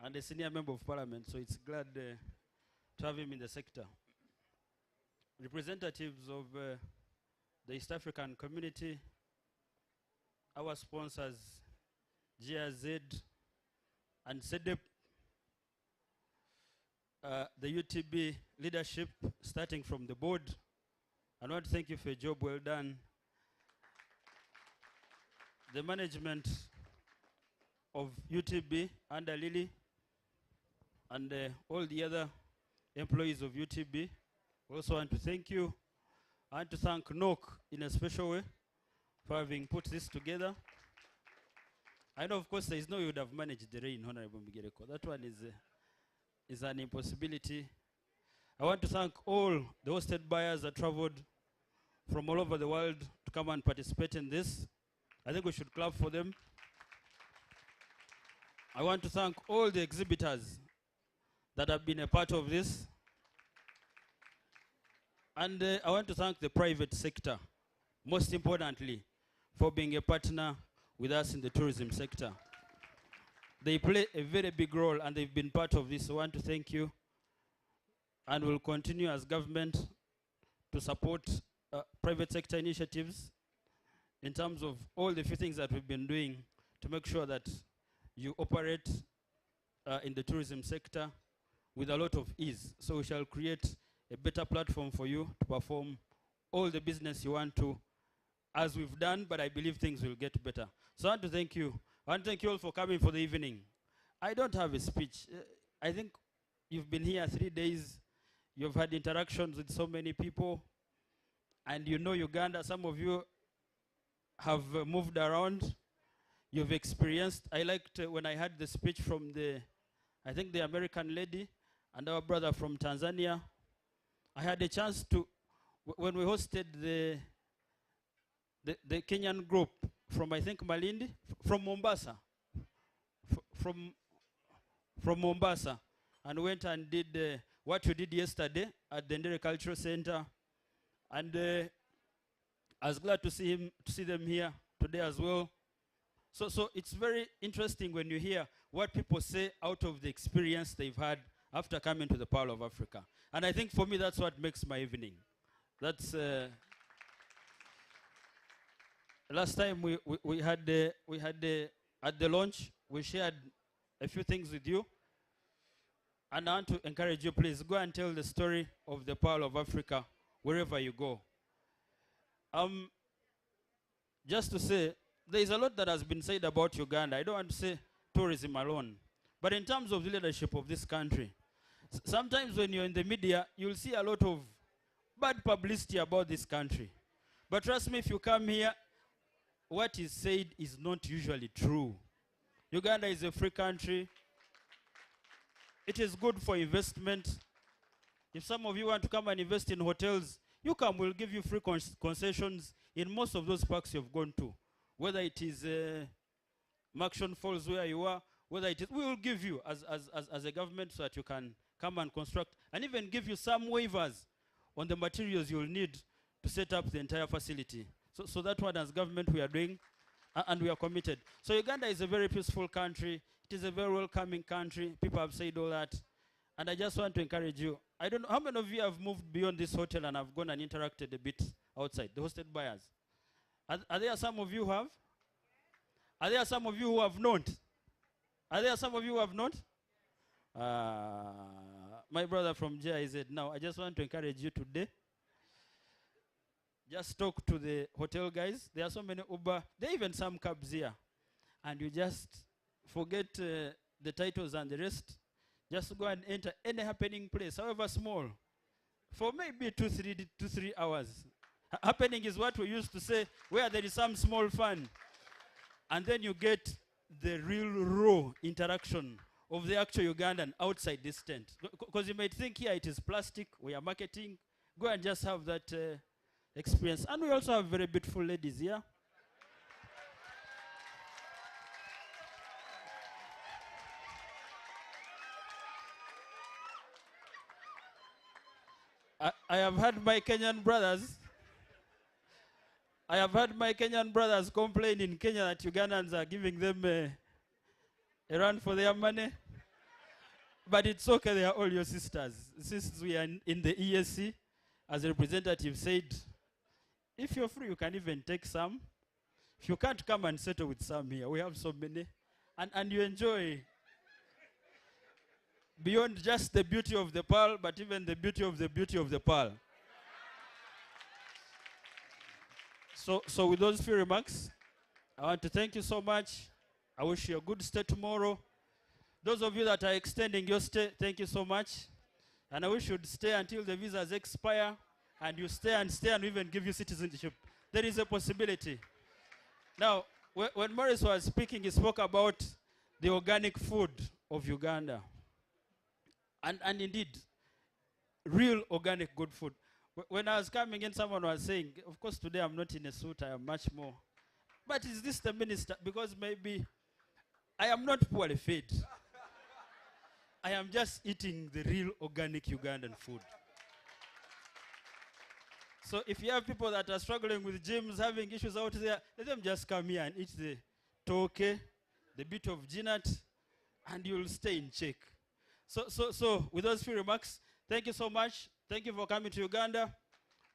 and a senior member of Parliament, so it's glad to have him in the sector. Representatives of the East African community, our sponsors, GRZ and SEDEP, the UTB leadership, starting from the board. I want to thank you for a job well done. The management of UTB under Lily and all the other employees of UTB, also want to thank you. I want to thank NOC in a special way for having put this together. I know, of course, there is no way you would have managed the rain, Honorable Mugireko. That one is an impossibility. I want to thank all the hosted buyers that traveled from all over the world to come and participate in this. I think we should clap for them. I want to thank all the exhibitors that have been a part of this. And I want to thank the private sector, most importantly, for being a partner with us in the tourism sector. They play a very big role and they've been part of this. So I want to thank you. And we'll continue as government to support private sector initiatives in terms of all the few things that we've been doing to make sure that you operate in the tourism sector with a lot of ease. So we shall create a better platform for you to perform all the business you want to, as we've done, but I believe things will get better. So I want to thank you. I want to thank you all for coming for the evening. I don't have a speech. I think you've been here 3 days. You've had interactions with so many people. And you know Uganda. Some of you have moved around. You've experienced. I liked when I heard the speech from I think the American lady and our brother from Tanzania. I had a chance to, when we hosted the Kenyan group from, I think, Malindi, from Mombasa, from Mombasa, and went and did what we did yesterday at the Ndere Cultural Center. And I was glad to see them here today as well. So it's very interesting when you hear what people say out of the experience they've had after coming to the Pearl of Africa. And I think for me, that's what makes my evening. That's last time we had at the launch, we shared a few things with you. And I want to encourage you, please go and tell the story of the Pearl of Africa wherever you go. Just to say, there is a lot that has been said about Uganda. I don't want to say tourism alone. But in terms of the leadership of this country, sometimes when you're in the media, you'll see a lot of bad publicity about this country. But trust me, if you come here, what is said is not usually true. Uganda is a free country. It is good for investment. If some of you want to come and invest in hotels, you come, we'll give you free concessions in most of those parks you've gone to. Whether it is Maction Falls where you are, whether it is, we will give you as a government so that you can come and construct, and even give you some waivers on the materials you'll need to set up the entire facility. So that one as government we are doing, and we are committed. So Uganda is a very peaceful country. It is a very welcoming country. People have said all that. And I just want to encourage you. I don't know, how many of you have moved beyond this hotel and have gone and interacted a bit outside, the hosted buyers? Are there some of you who have? Are there some of you who have not? Are there some of you who have not? My brother from GIZ. Now, I just want to encourage you today. Just talk to the hotel guys. There are so many Uber. There are even some cabs here. And you just forget the titles and the rest. Just go and enter any happening place, however small, for maybe 2-3 hours. Happening is what we used to say, where there is some small fun. And then you get the real raw interaction of the actual Ugandan outside this tent. Because you might think here it is plastic, we are marketing. Go and just have that experience. And we also have very beautiful ladies here. I have heard my Kenyan brothers. I have heard my Kenyan brothers complain in Kenya that Ugandans are giving them a run for their money. But it's okay, they are all your sisters. Since we are in the ESC, as a representative said, if you're free, you can even take some. If you can't, come and settle with some here. We have so many. And you enjoy beyond just the beauty of the pearl, but even the beauty of the pearl. So with those few remarks, I want to thank you so much. I wish you a good stay tomorrow. Those of you that are extending your stay, thank you so much. And I wish you'd stay until the visas expire, and you stay and we even give you citizenship. There is a possibility. Now, when Morris was speaking, he spoke about the organic food of Uganda. And indeed, real organic good food. When I was coming in, someone was saying, of course today I'm not in a suit, I am much more. But is this the minister? Because maybe I am not poorly fed. I am just eating the real organic Ugandan food. So if you have people that are struggling with gyms, having issues out there, let them just come here and eat the toke, the bit of ginat, and you'll stay in check. So with those few remarks, thank you so much. Thank you for coming to Uganda.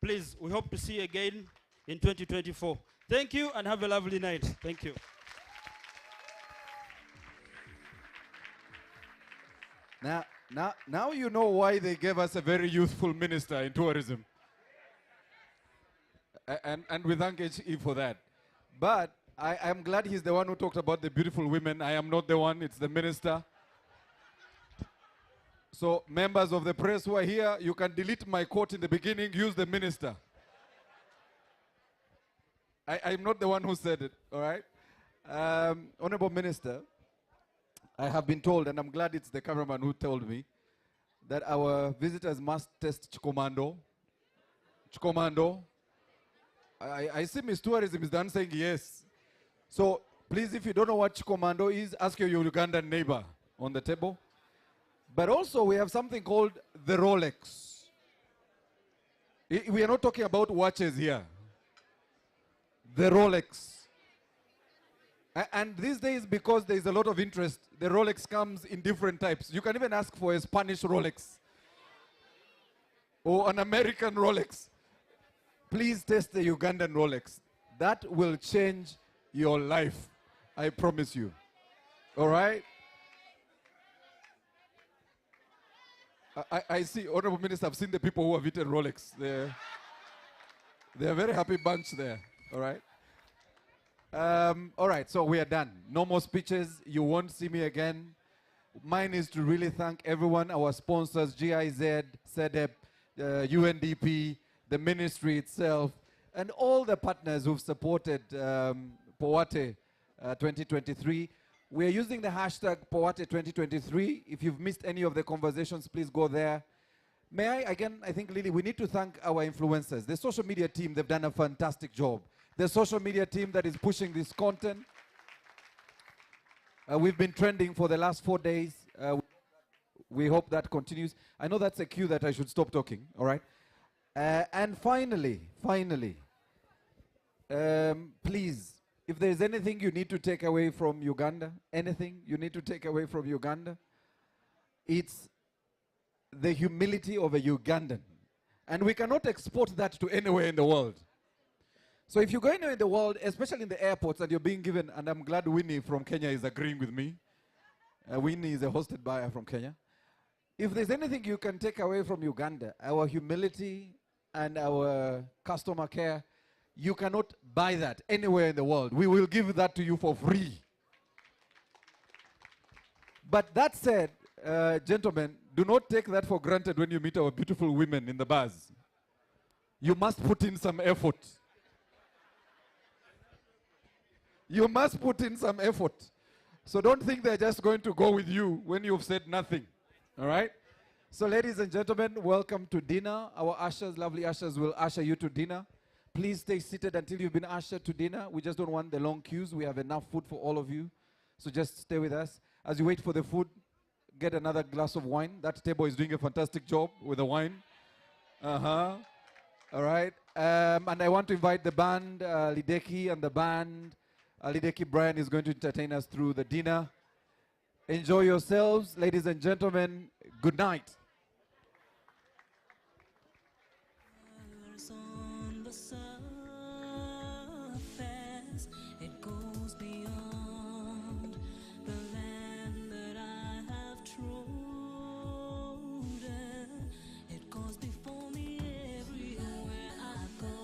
Please, we hope to see you again in 2024. Thank you and have a lovely night. Thank you. Now you know why they gave us a very youthful minister in tourism. And we thank HE for that. But I'm glad he's the one who talked about the beautiful women. I am not the one, it's the minister. So members of the press who are here, you can delete my quote in the beginning, use the minister. I'm not the one who said it, all right? Honorable Minister, I have been told, and I'm glad it's the cameraman who told me, that our visitors must test Chikomando. Chikomando. I see Miss Tourism is done saying yes. So please, if you don't know what Chikomando is, ask your Ugandan neighbor on the table. But also we have something called the Rolex. We are not talking about watches here. The Rolex. And these days, because there is a lot of interest, the Rolex comes in different types. You can even ask for a Spanish Rolex or an American Rolex. Please test the Ugandan Rolex. That will change your life. I promise you. All right? I see, Honorable Minister, I've seen the people who have eaten Rolex. They're a very happy bunch there. All right? All right, so we are done. No more speeches. You won't see me again. Mine is to really thank everyone, our sponsors, GIZ, SEDEP, UNDP, the ministry itself, and all the partners who've supported Powate 2023. We're using the hashtag Powate 2023. If you've missed any of the conversations, please go there. May I, again, I think, Lily, we need to thank our influencers. The social media team, they've done a fantastic job. The social media team that is pushing this content. We've been trending for the last 4 days. We hope that continues. I know that's a cue that I should stop talking, all right? And finally, please, if there's anything you need to take away from Uganda, anything you need to take away from Uganda, it's the humility of a Ugandan. And we cannot export that to anywhere in the world. So if you go anywhere in the world, especially in the airports, and you're being given, and I'm glad Winnie from Kenya is agreeing with me. Winnie is a hosted buyer from Kenya. If there's anything you can take away from Uganda, our humility and our customer care, you cannot buy that anywhere in the world. We will give that to you for free. But that said, gentlemen, do not take that for granted when you meet our beautiful women in the bars. You must put in some effort. You must put in some effort. So don't think they're just going to go with you when you've said nothing. All right? So ladies and gentlemen, welcome to dinner. Our ushers, lovely ushers, will usher you to dinner. Please stay seated until you've been ushered to dinner. We just don't want the long queues. We have enough food for all of you. So just stay with us. As you wait for the food, get another glass of wine. That table is doing a fantastic job with the wine. All right. And I want to invite the band, Lideki and the band. Lideki Brian is going to entertain us through the dinner. Enjoy yourselves, ladies and gentlemen. Good night. On the surface, it goes beyond the land that I have trodden. It goes before me everywhere I go.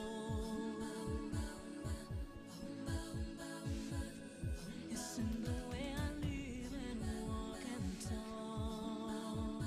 It's in the way I live and walk and talk.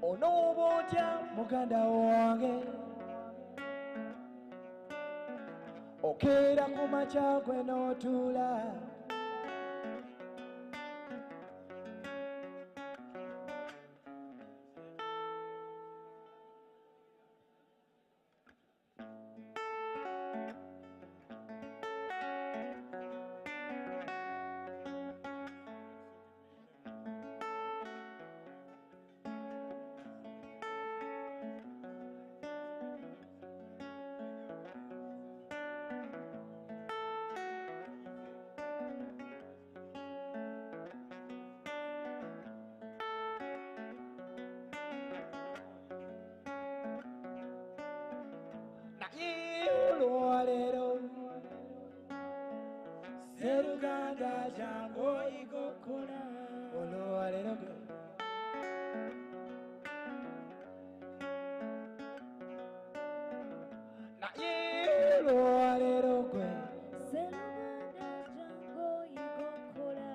Onobotya muganda wange okeera ku makya gwe n'otuula olwaleero seruganda jangu oyigokola olwaleero ge naye olwaleero gwe seruganda jangu oyigokola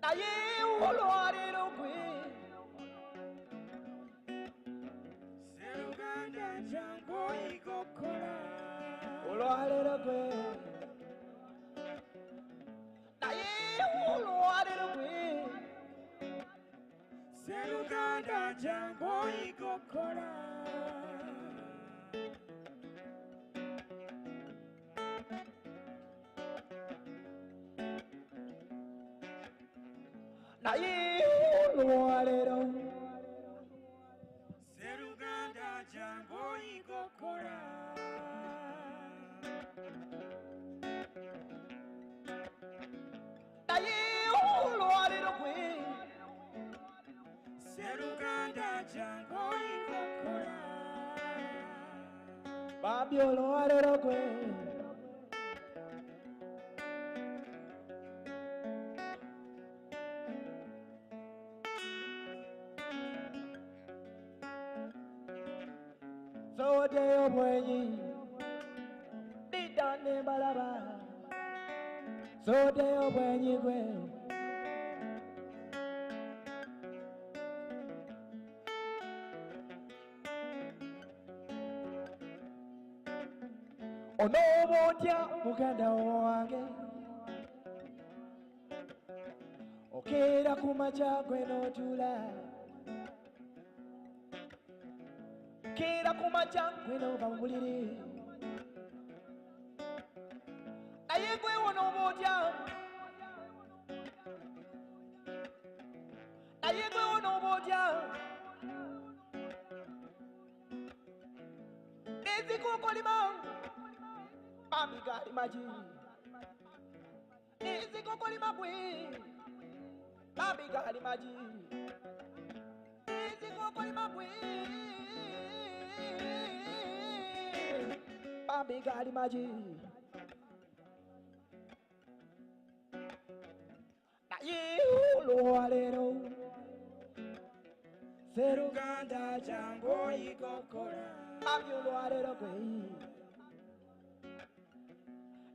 naye olwaleero gwe seruganda jangu oyigokola olwaleero gwe naye olwaleero gwe seruganda jangu oyigokola naye olwaleero seruganda jangu oyigokola naye olwaleero gwe seruganda jangu oyigokola bambi olwaleero gwe Sodeyo bwenyi didane balaba Sodeyo bwenyi gwe onobotya muganda wange okeera ku makya gwe n'otuula keera ku makya gwe n'ova mu buliri naye gwe onoobotya naye gwe onoobotya ezikokolima bambi gali magi ezikokolima gwe bambi gali magi ezikokolima gwe Bambi gali maji. Na yulwalero. Seruganda jango igokora. Bambi ulwalero kwe.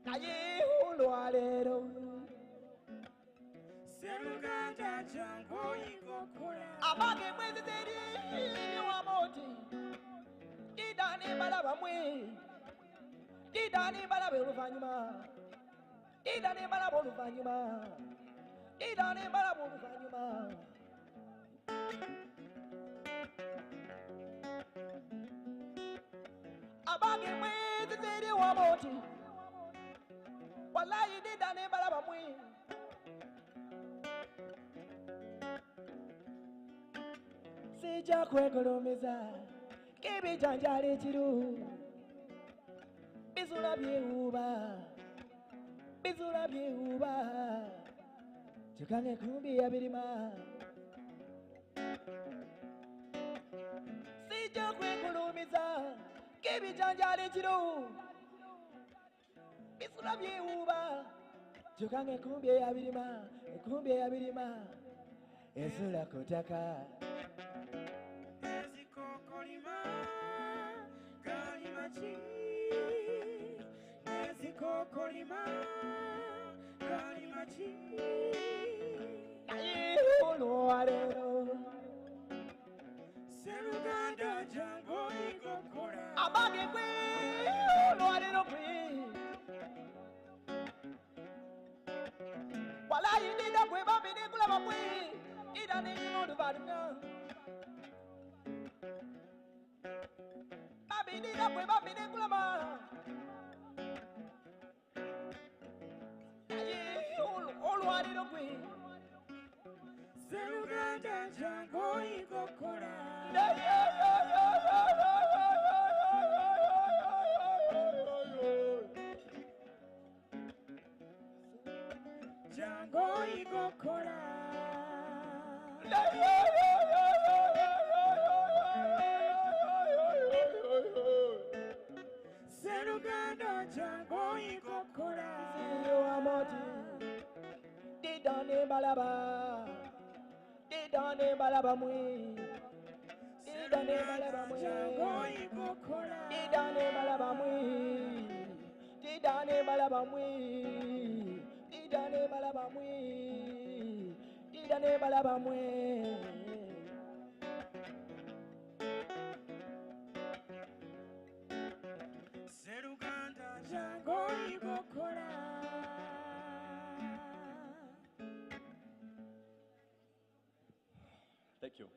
Na yulwalero. Seruganda jango igokora. Abage mwezi zeri wa moti. Didani balaba mwe. Didani balaba oluvanyuma. Didani balaba oluvanyuma. Didani balaba oluvanyuma. Abage mwezi zeri wa moti. Wallahi didani balaba mwe. Sija kwegolomiza kibijanjali chiru bizula byeuba chikange kumbi ya birima sija kwegolomiza kibijanjali chiru bizula byeuba chikange kumbi ya birima esula kutaka Kolima, Kalimachi, Ayuloarero, Seruganda Jango Igokora, Abage Loarero, while I did up with Bobby Nicola, we did an animal about now. Bobby did up with Bobby Nicola. Seruganda jango igokora. Jango igokora. Seruganda jango igokora. Siyo amoti. Didane balaba, didane balaba mui, didane balaba mui, didane balaba mui, didane balaba mui, didane balaba mui, didane balaba mui. Seruganda jango igokora. Thank you.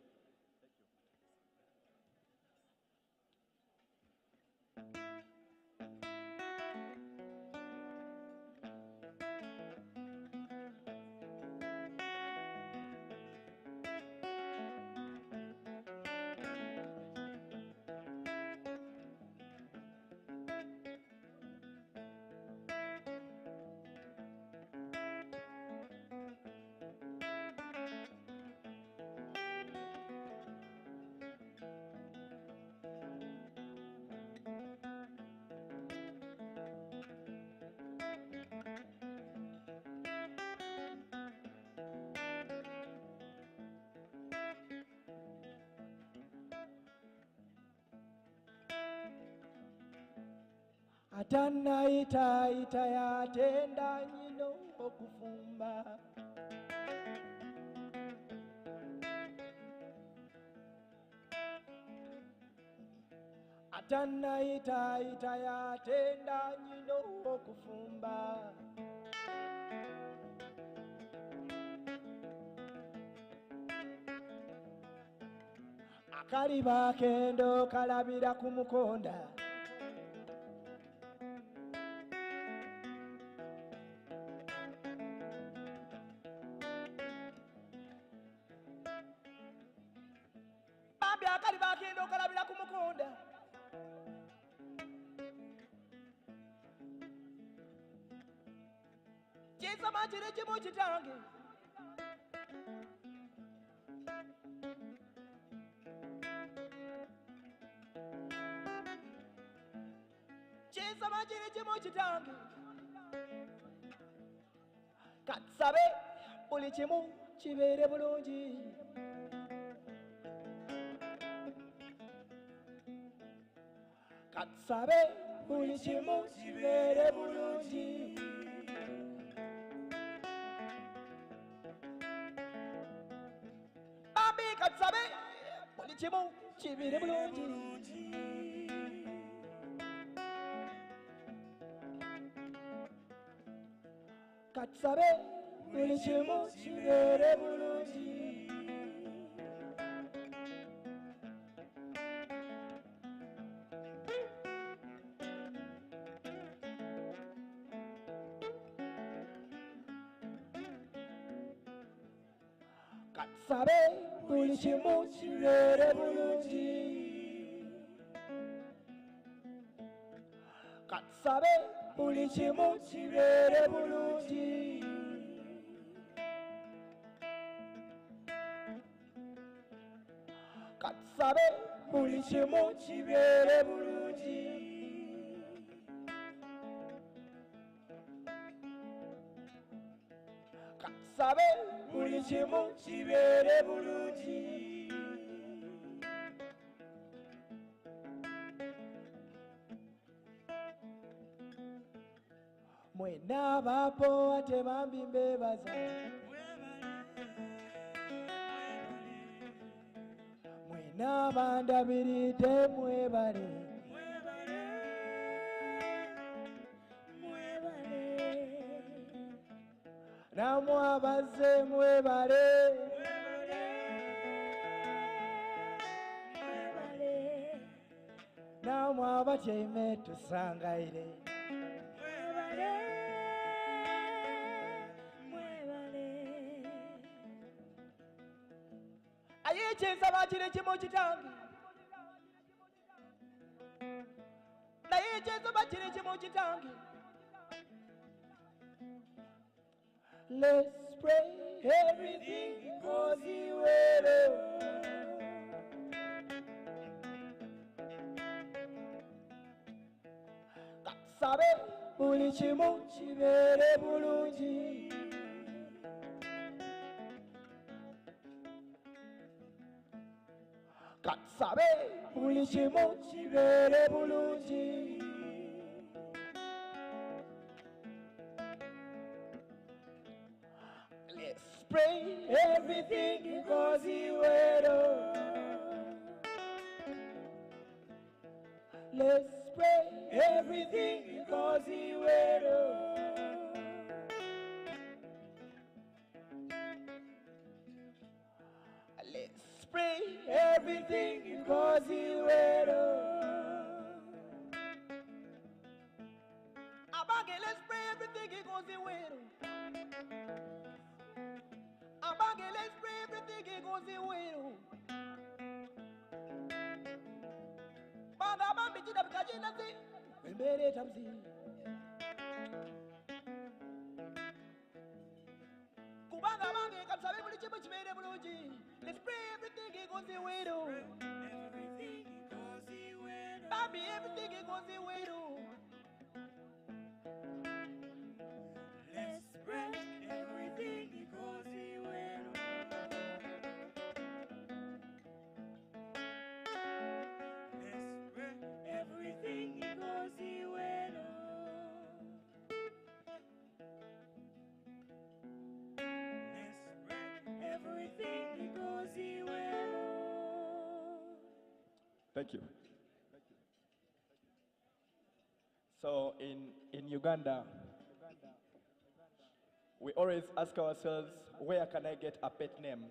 Atana ita ya tenda nyino okufumba. Atana ita ya tenda nyino okufumba. Akaliba kendo kalabira kumukonda. Akaliba kendo kalabira kumukonda. Chisa machire chimu chitange. sama kiri kimu kitange katsabe buli kimu kibeere bulungi katsabe buli kimu kibeere bulungi bambi katsabe buli kimu kibeere bulungi katsabe buli kimu kibeere bulungi katsabe buli kimu kibeere bulungi katsabe buli kimu kibeere bulungi katsabe buli kimu kibeere bulungi katsabe buli kimu kibeere bulungi mwena abapo ate bambi mbebaza mwena abandabiridde mwebale namwe abazze mwebale namwe abatyaime tusangaire ayekyensaba kiri kimu kitange naye ekyensaba kiri kimu kitange let's pray everything goes well katsabe buli kimu kibeere bulungi katsabe buli kimu kibeere bulungi let's pray everything goes well let's pray everything goes well let's pray everything goes well abange let's pray everything goes well abange let's pray everything goes well banga bambi kidabika kinazi embeera etabuzi kubanga abange katsabe buli kimu kibeere bulungi let's pray everything goes well bambi everything goes well let's pray everything goes well let's pray everything goes well everything goes well. Thank you. So in Uganda, we always ask ourselves, where can I get a pet name?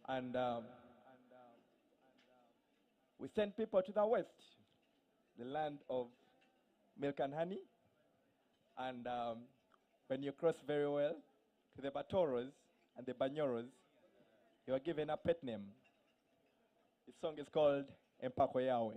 And we send people to the west, the land of milk and honey. And when you cross very well to the Batoros and the Banyoros, you are given a pet name. The song is called Empako Yahweh.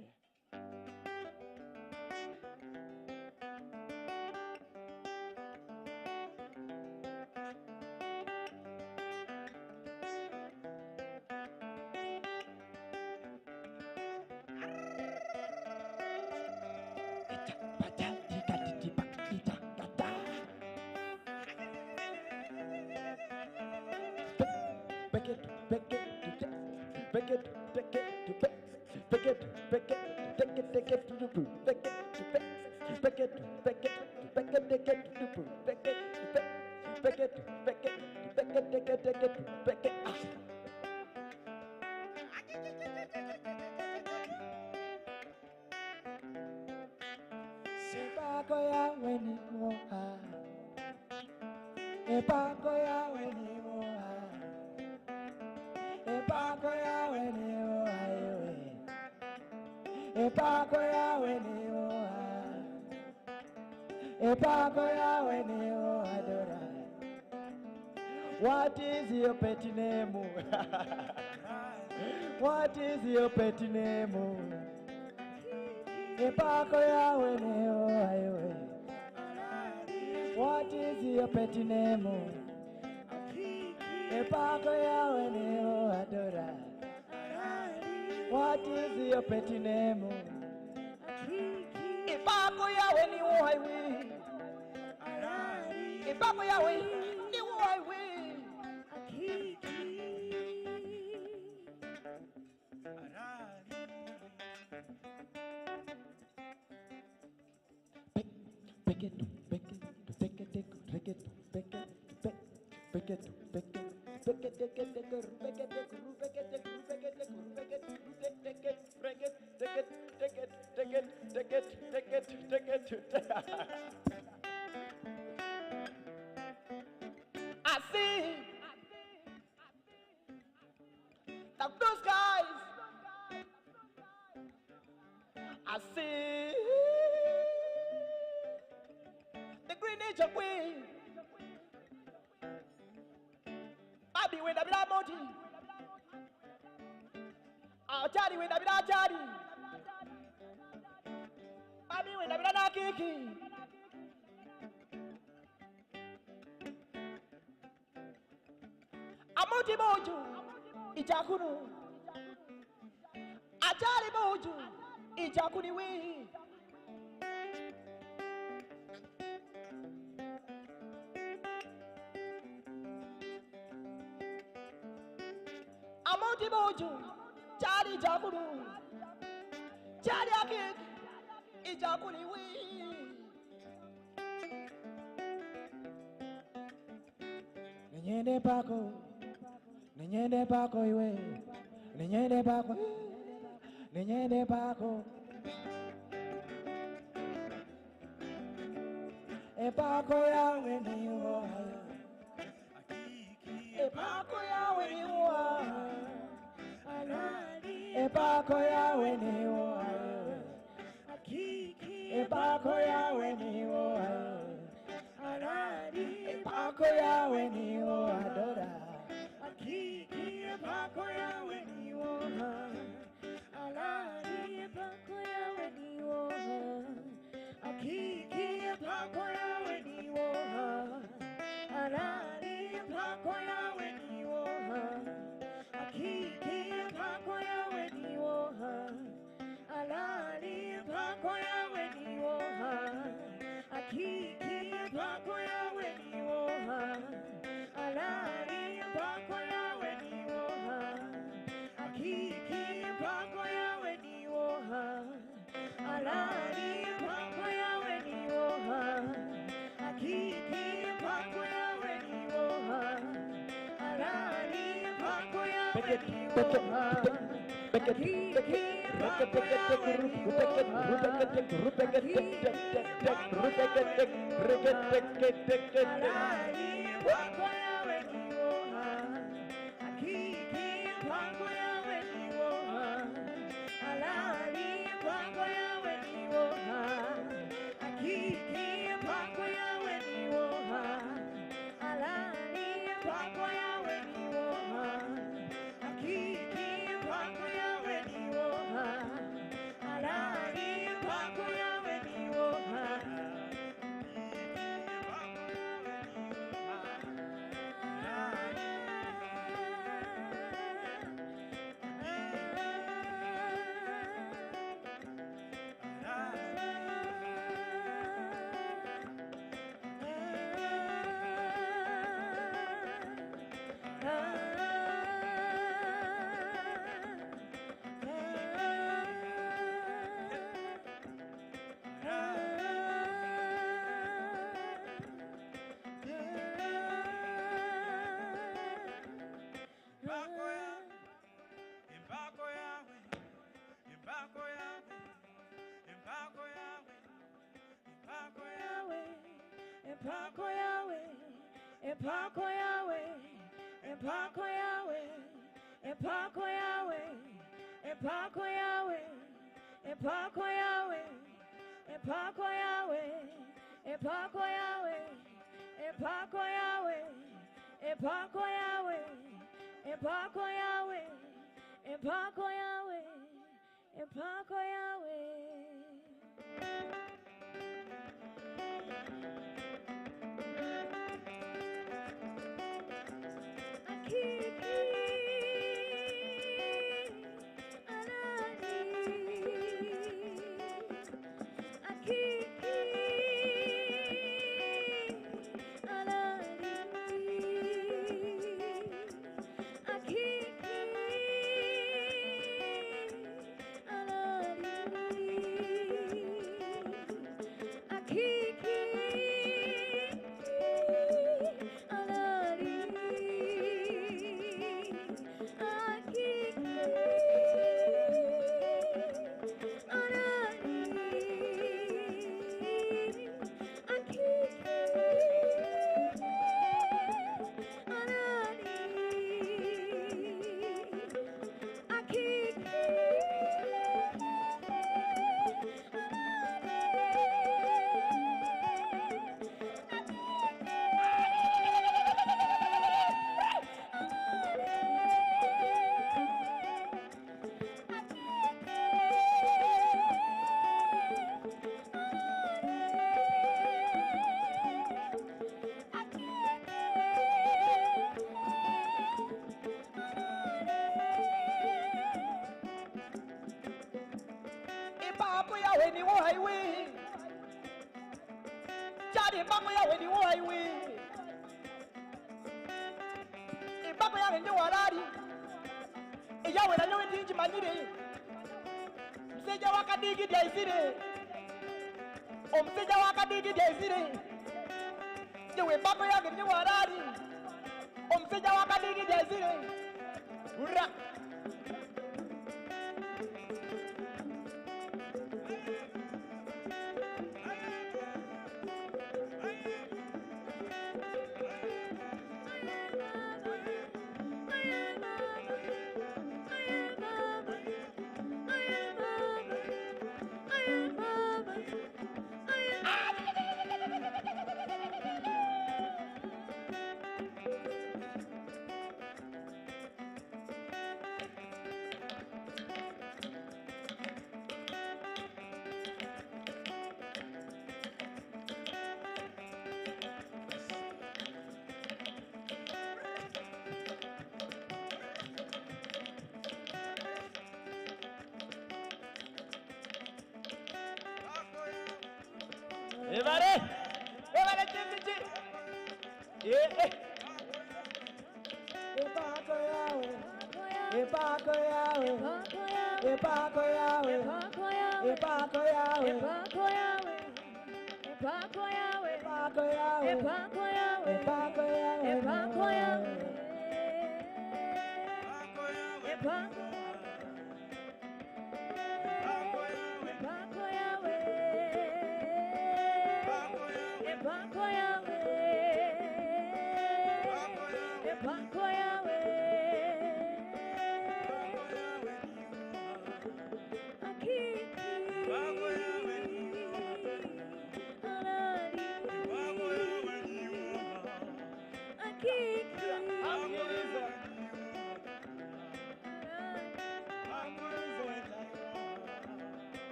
What is your pet name? What is your pet name? Epako yawe neo aiwe. What is your pet name? Epako yawe neo adora. What is your pet name? Epako yawe neo aiwe. Epako yawe neo aiwe. I see that those guys. I see the green nature queen. Baby, when I be that mountain, I'll tell you when I be that daddy. Baby, when I be that kiki. Amuti moju, ijakunu. Ajali moju, ijakuni we. Amuti moju, jali jakunu. Jali akik, ijakuni we. Ninyende pako. Ninyende pako iwe, ninyende pako, ninyende pako. Epako yawe ni uwa, epako yawe ni uwa, epako yawe ni uwa, epako yawe ni uwa, epako yawe ni uwa dora. Epako yawe ni woha, alani epako yawe ni woha, akiki epako yawe ni woha, alani epako yawe ni woha, akiki epako yawe ni woha, alani epako yawe ni woha, akiki epako yawe ni woha, alani epako yawe ni woha. Akiki mpako yawe ni woha, alani mpako yawe ni woha, akiki mpako yawe ni woha, alani mpako yawe ni woha, akiki mpako yawe ni Empako Yahweh, Empako Yahweh, Empako Yahweh, Empako Yahweh, Empako Yahweh, Empako Yahweh, Empako Yahweh, Empako Yahweh, Empako Yahweh, Empako Yahweh, Empako Yahweh, Empako Yahweh, Empako Yahweh. Empako Yahweh ni wo highway. Jadi empako Yahweh ni wo highway. Empako Yahweh ni warari. Yahweh na nyowe ndinji manyire. Mseja wakadigi dia isire. Omseja wakadigi dia isire. Yewe empako Yahweh ni warari. Omseja wakadigi dia isire. Ura. Evare chichi. Empako Yahweh, Empako Yahweh, Empako Yahweh, Empako Yahweh, Empako Yahweh, Empako Yahweh, Empako Yahweh, Empako Yahweh, Empako Yahweh, Empako Yahweh, Empako.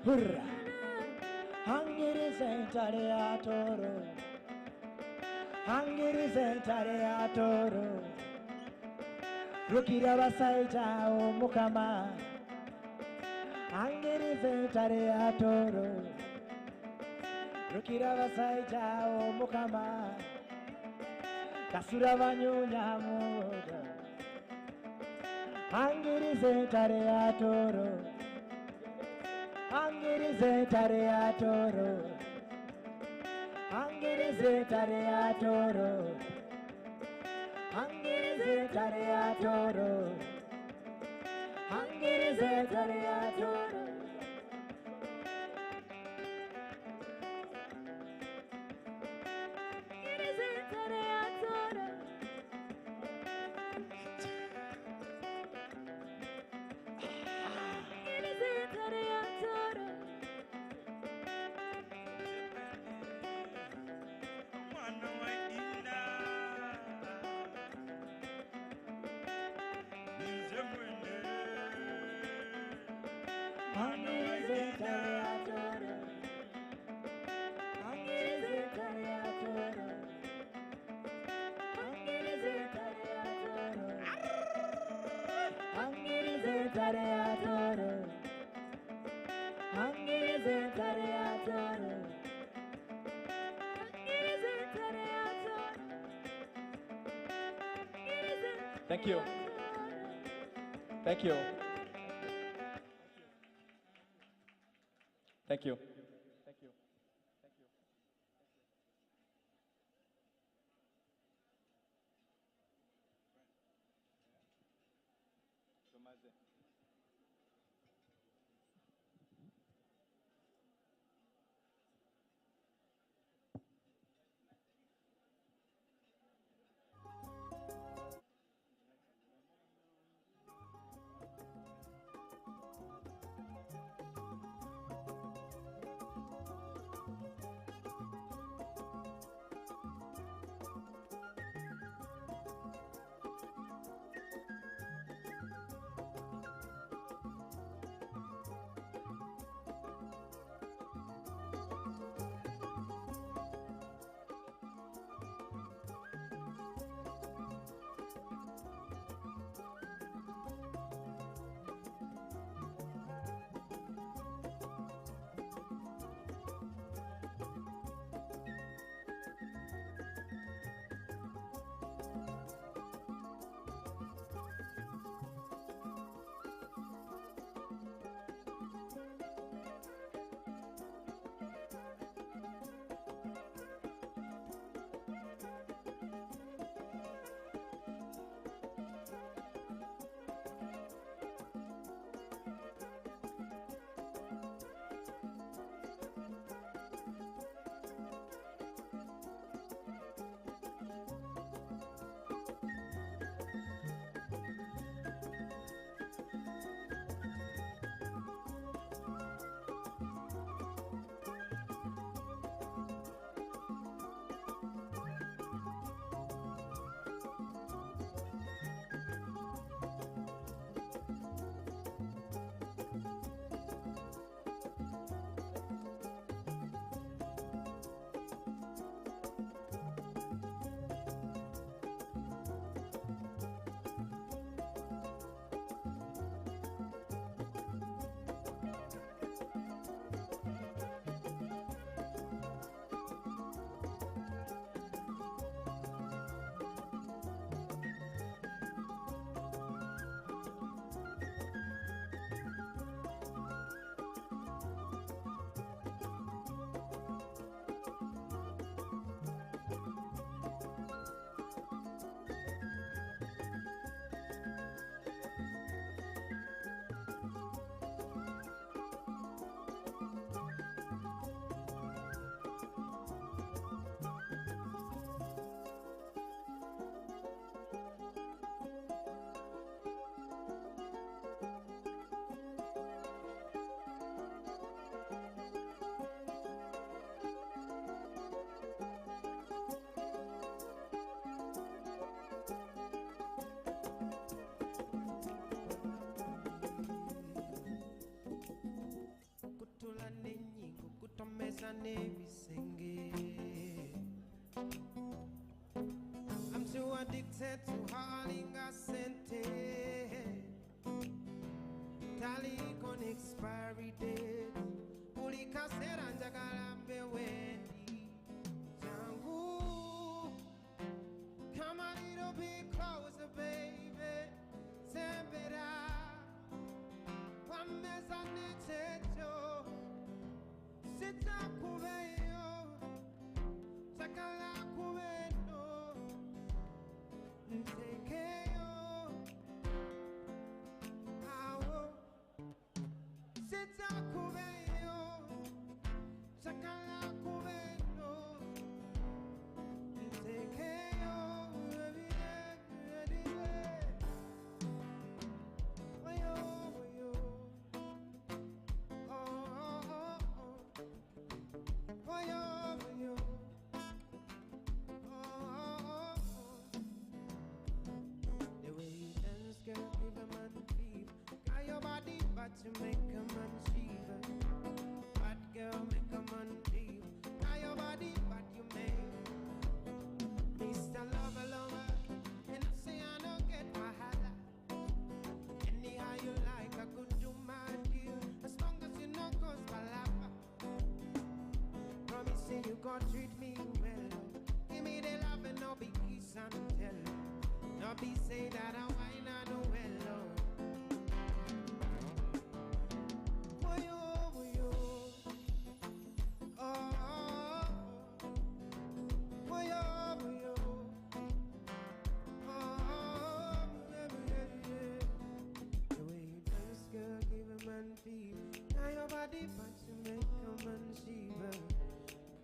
Hurra! Hangiri sentare a toro. Hangiri sentare a toro. Rukira basaita o mukama. Hangiri sentare a toro. Rukira basaita o mukama. Kasura banyunya moda. Hangiri sentare a toro. Angirize tare a toro. Angirize tare a toro. Angirize tare a toro. Angirize Thank you. Thank you. Thank you. Thank you. Thank you. I'm so addicted to hauling a sente. Tally con expiry date. Pulika seranja galambe wendi. Jangu, come a little bit closer, baby. Sembera, wameza nechecho. Sita kuveyo, sakala kuveno. Ntekeyo, awo. go treat me well. Give me the love and no be kiss and tell. No be say that I wine and do well. Now your body parts to make a man shiver.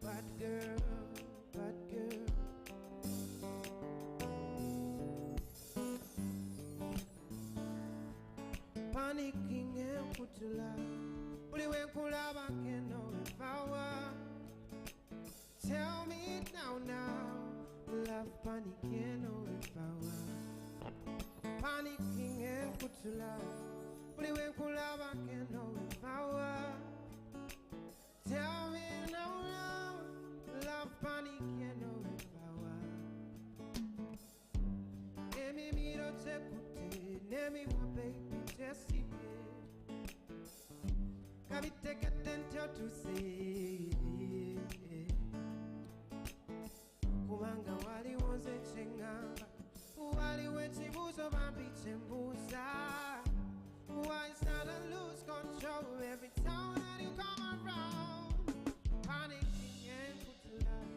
Bad girl, bad girl. Panicking and put to lie. But it went cool up, I can't know if I were. Tell me now. Love panicking, know if I were. Panicking and put to lie. But it went cool up, I can't know if I were. Tell me now. Love panicking, know if I were. Emi mi do te kute, nemi wa baby Jessie. Kabi take attention to say. Kumanga wali wonse chenganga, wali wechi buzo bambi chembuza. Why start to lose control every time that you come around? Panicking and put to life.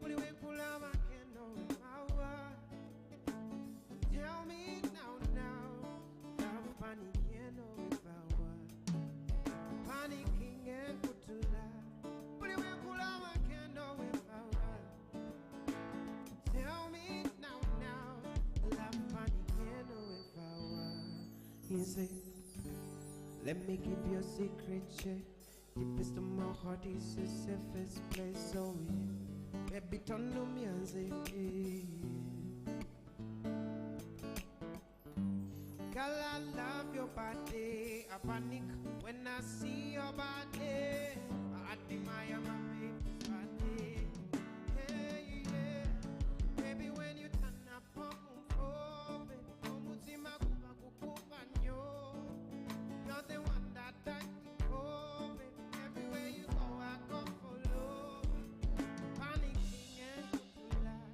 When you went pull up, I can't know if I were. Tell me now. Love panicking, know if I were. Panicking and put to life. When you went pull up, I can't know if I were. Tell me now. Love panicking, know if I were. He said, let me keep your secret, yeah. Deepest of my heart is the safest place, so yeah. Baby, turn to me and say, hey. Girl, I love your body. I panic when I see your body. I admire my baby's body. Hey, yeah. Baby, when you turn up, oh, baby, you're the one that I keep hoping. Everywhere you go, I go follow. Panicking and good to lie.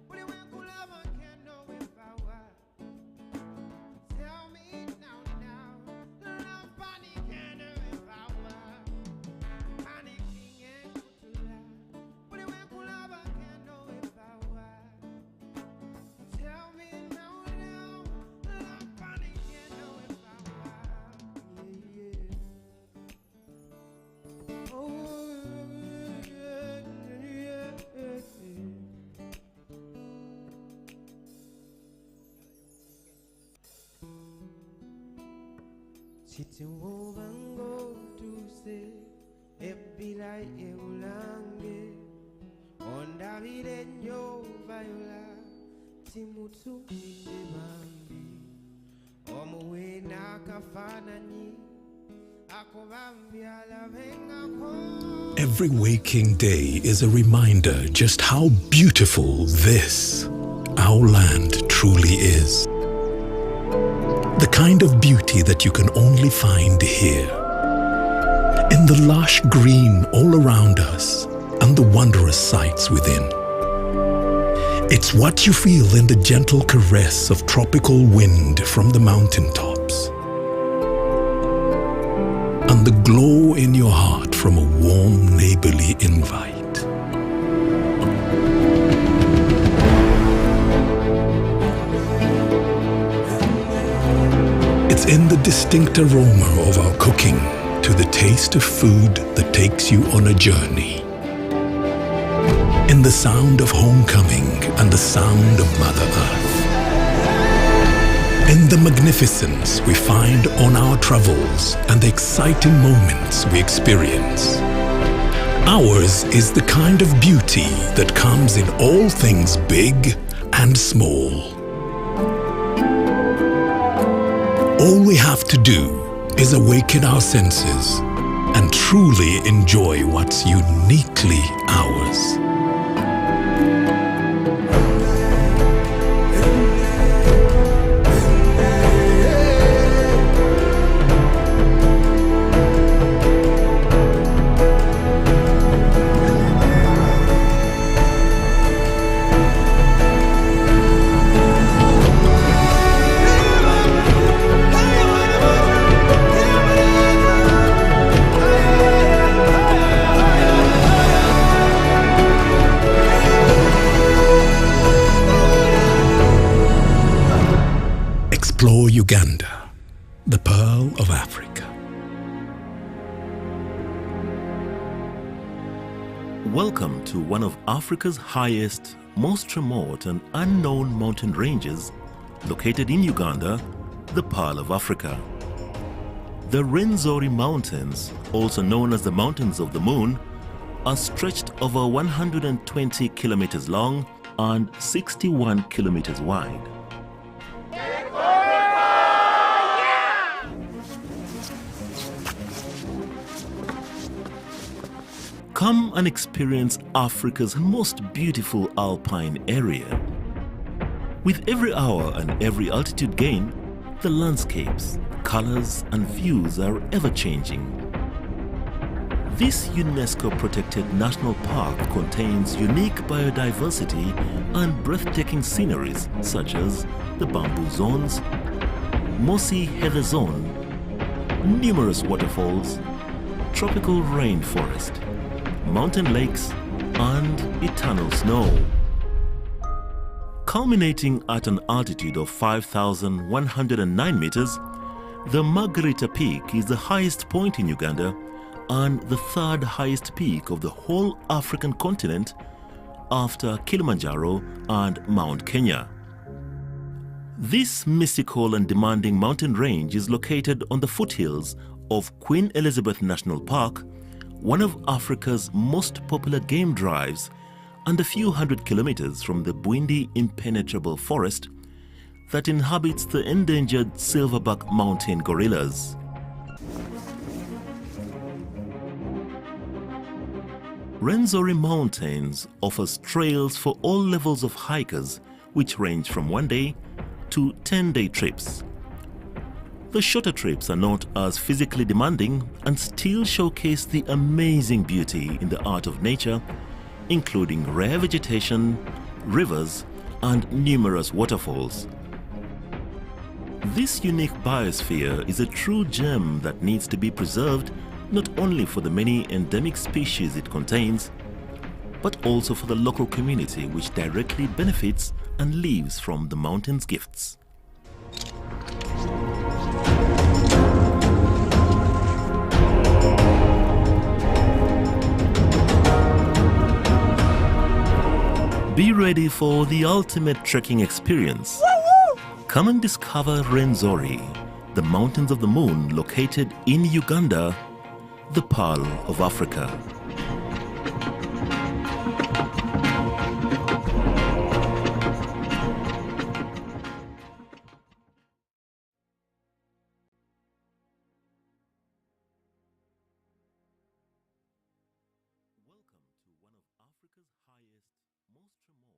But it went cool up, I can't know if I were. Tell me now. Love panicking if I were. Panicking and good to lie. But it went cool up, I can't know if I were. Tell me now. Love panicking if I were. Sitting over and go to say, it be like a ulange. On David and yo viola, Timutu bambi. Omuwe na kafana ni. Every waking day is a reminder just how beautiful this, our land, truly is. The kind of beauty that you can only find here. In the lush green all around us and the wondrous sights within. It's what you feel in the gentle caress of tropical wind from the mountaintops. And the glow in your heart from a warm neighborly invite. It's in the distinct aroma of our cooking to the taste of food that takes you on a journey. In the sound of homecoming and the sound of Mother Earth. In the magnificence we find on our travels and the exciting moments we experience. Ours is the kind of beauty that comes in all things big and small. All we have to do is awaken our senses and truly enjoy what's uniquely ours. Uganda, the Pearl of Africa. Welcome to one of Africa's highest, most remote and unknown mountain ranges, located in Uganda, the Pearl of Africa. The Rwenzori Mountains, also known as the Mountains of the Moon, are stretched over 120 kilometers long and 61 kilometers wide. Come and experience Africa's most beautiful alpine area. With every hour and every altitude gain, the landscapes, colors and views are ever-changing. This UNESCO-protected national park contains unique biodiversity and breathtaking sceneries such as the bamboo zones, mossy heather zone, numerous waterfalls, tropical rainforest, mountain lakes, and eternal snow. Culminating at an altitude of 5,109 meters, the Margarita Peak is the highest point in Uganda and the third highest peak of the whole African continent after Kilimanjaro and Mount Kenya. This mystical and demanding mountain range is located on the foothills of Queen Elizabeth National Park, one of Africa's most popular game drives, and a few hundred kilometers from the Bwindi impenetrable forest that inhabits the endangered silverback mountain gorillas. Rwenzori Mountains offers trails for all levels of hikers, which range from 1-day to 10-day trips. The shorter trips are not as physically demanding and still showcase the amazing beauty in the art of nature, including rare vegetation, rivers, and numerous waterfalls. This unique biosphere is a true gem that needs to be preserved not only for the many endemic species it contains, but also for the local community which directly benefits and lives from the mountain's gifts. Be ready for the ultimate trekking experience. Come and discover Rwenzori, the Mountains of the Moon located in Uganda, the Pearl of Africa. Welcome to one of Africa's highest, most remote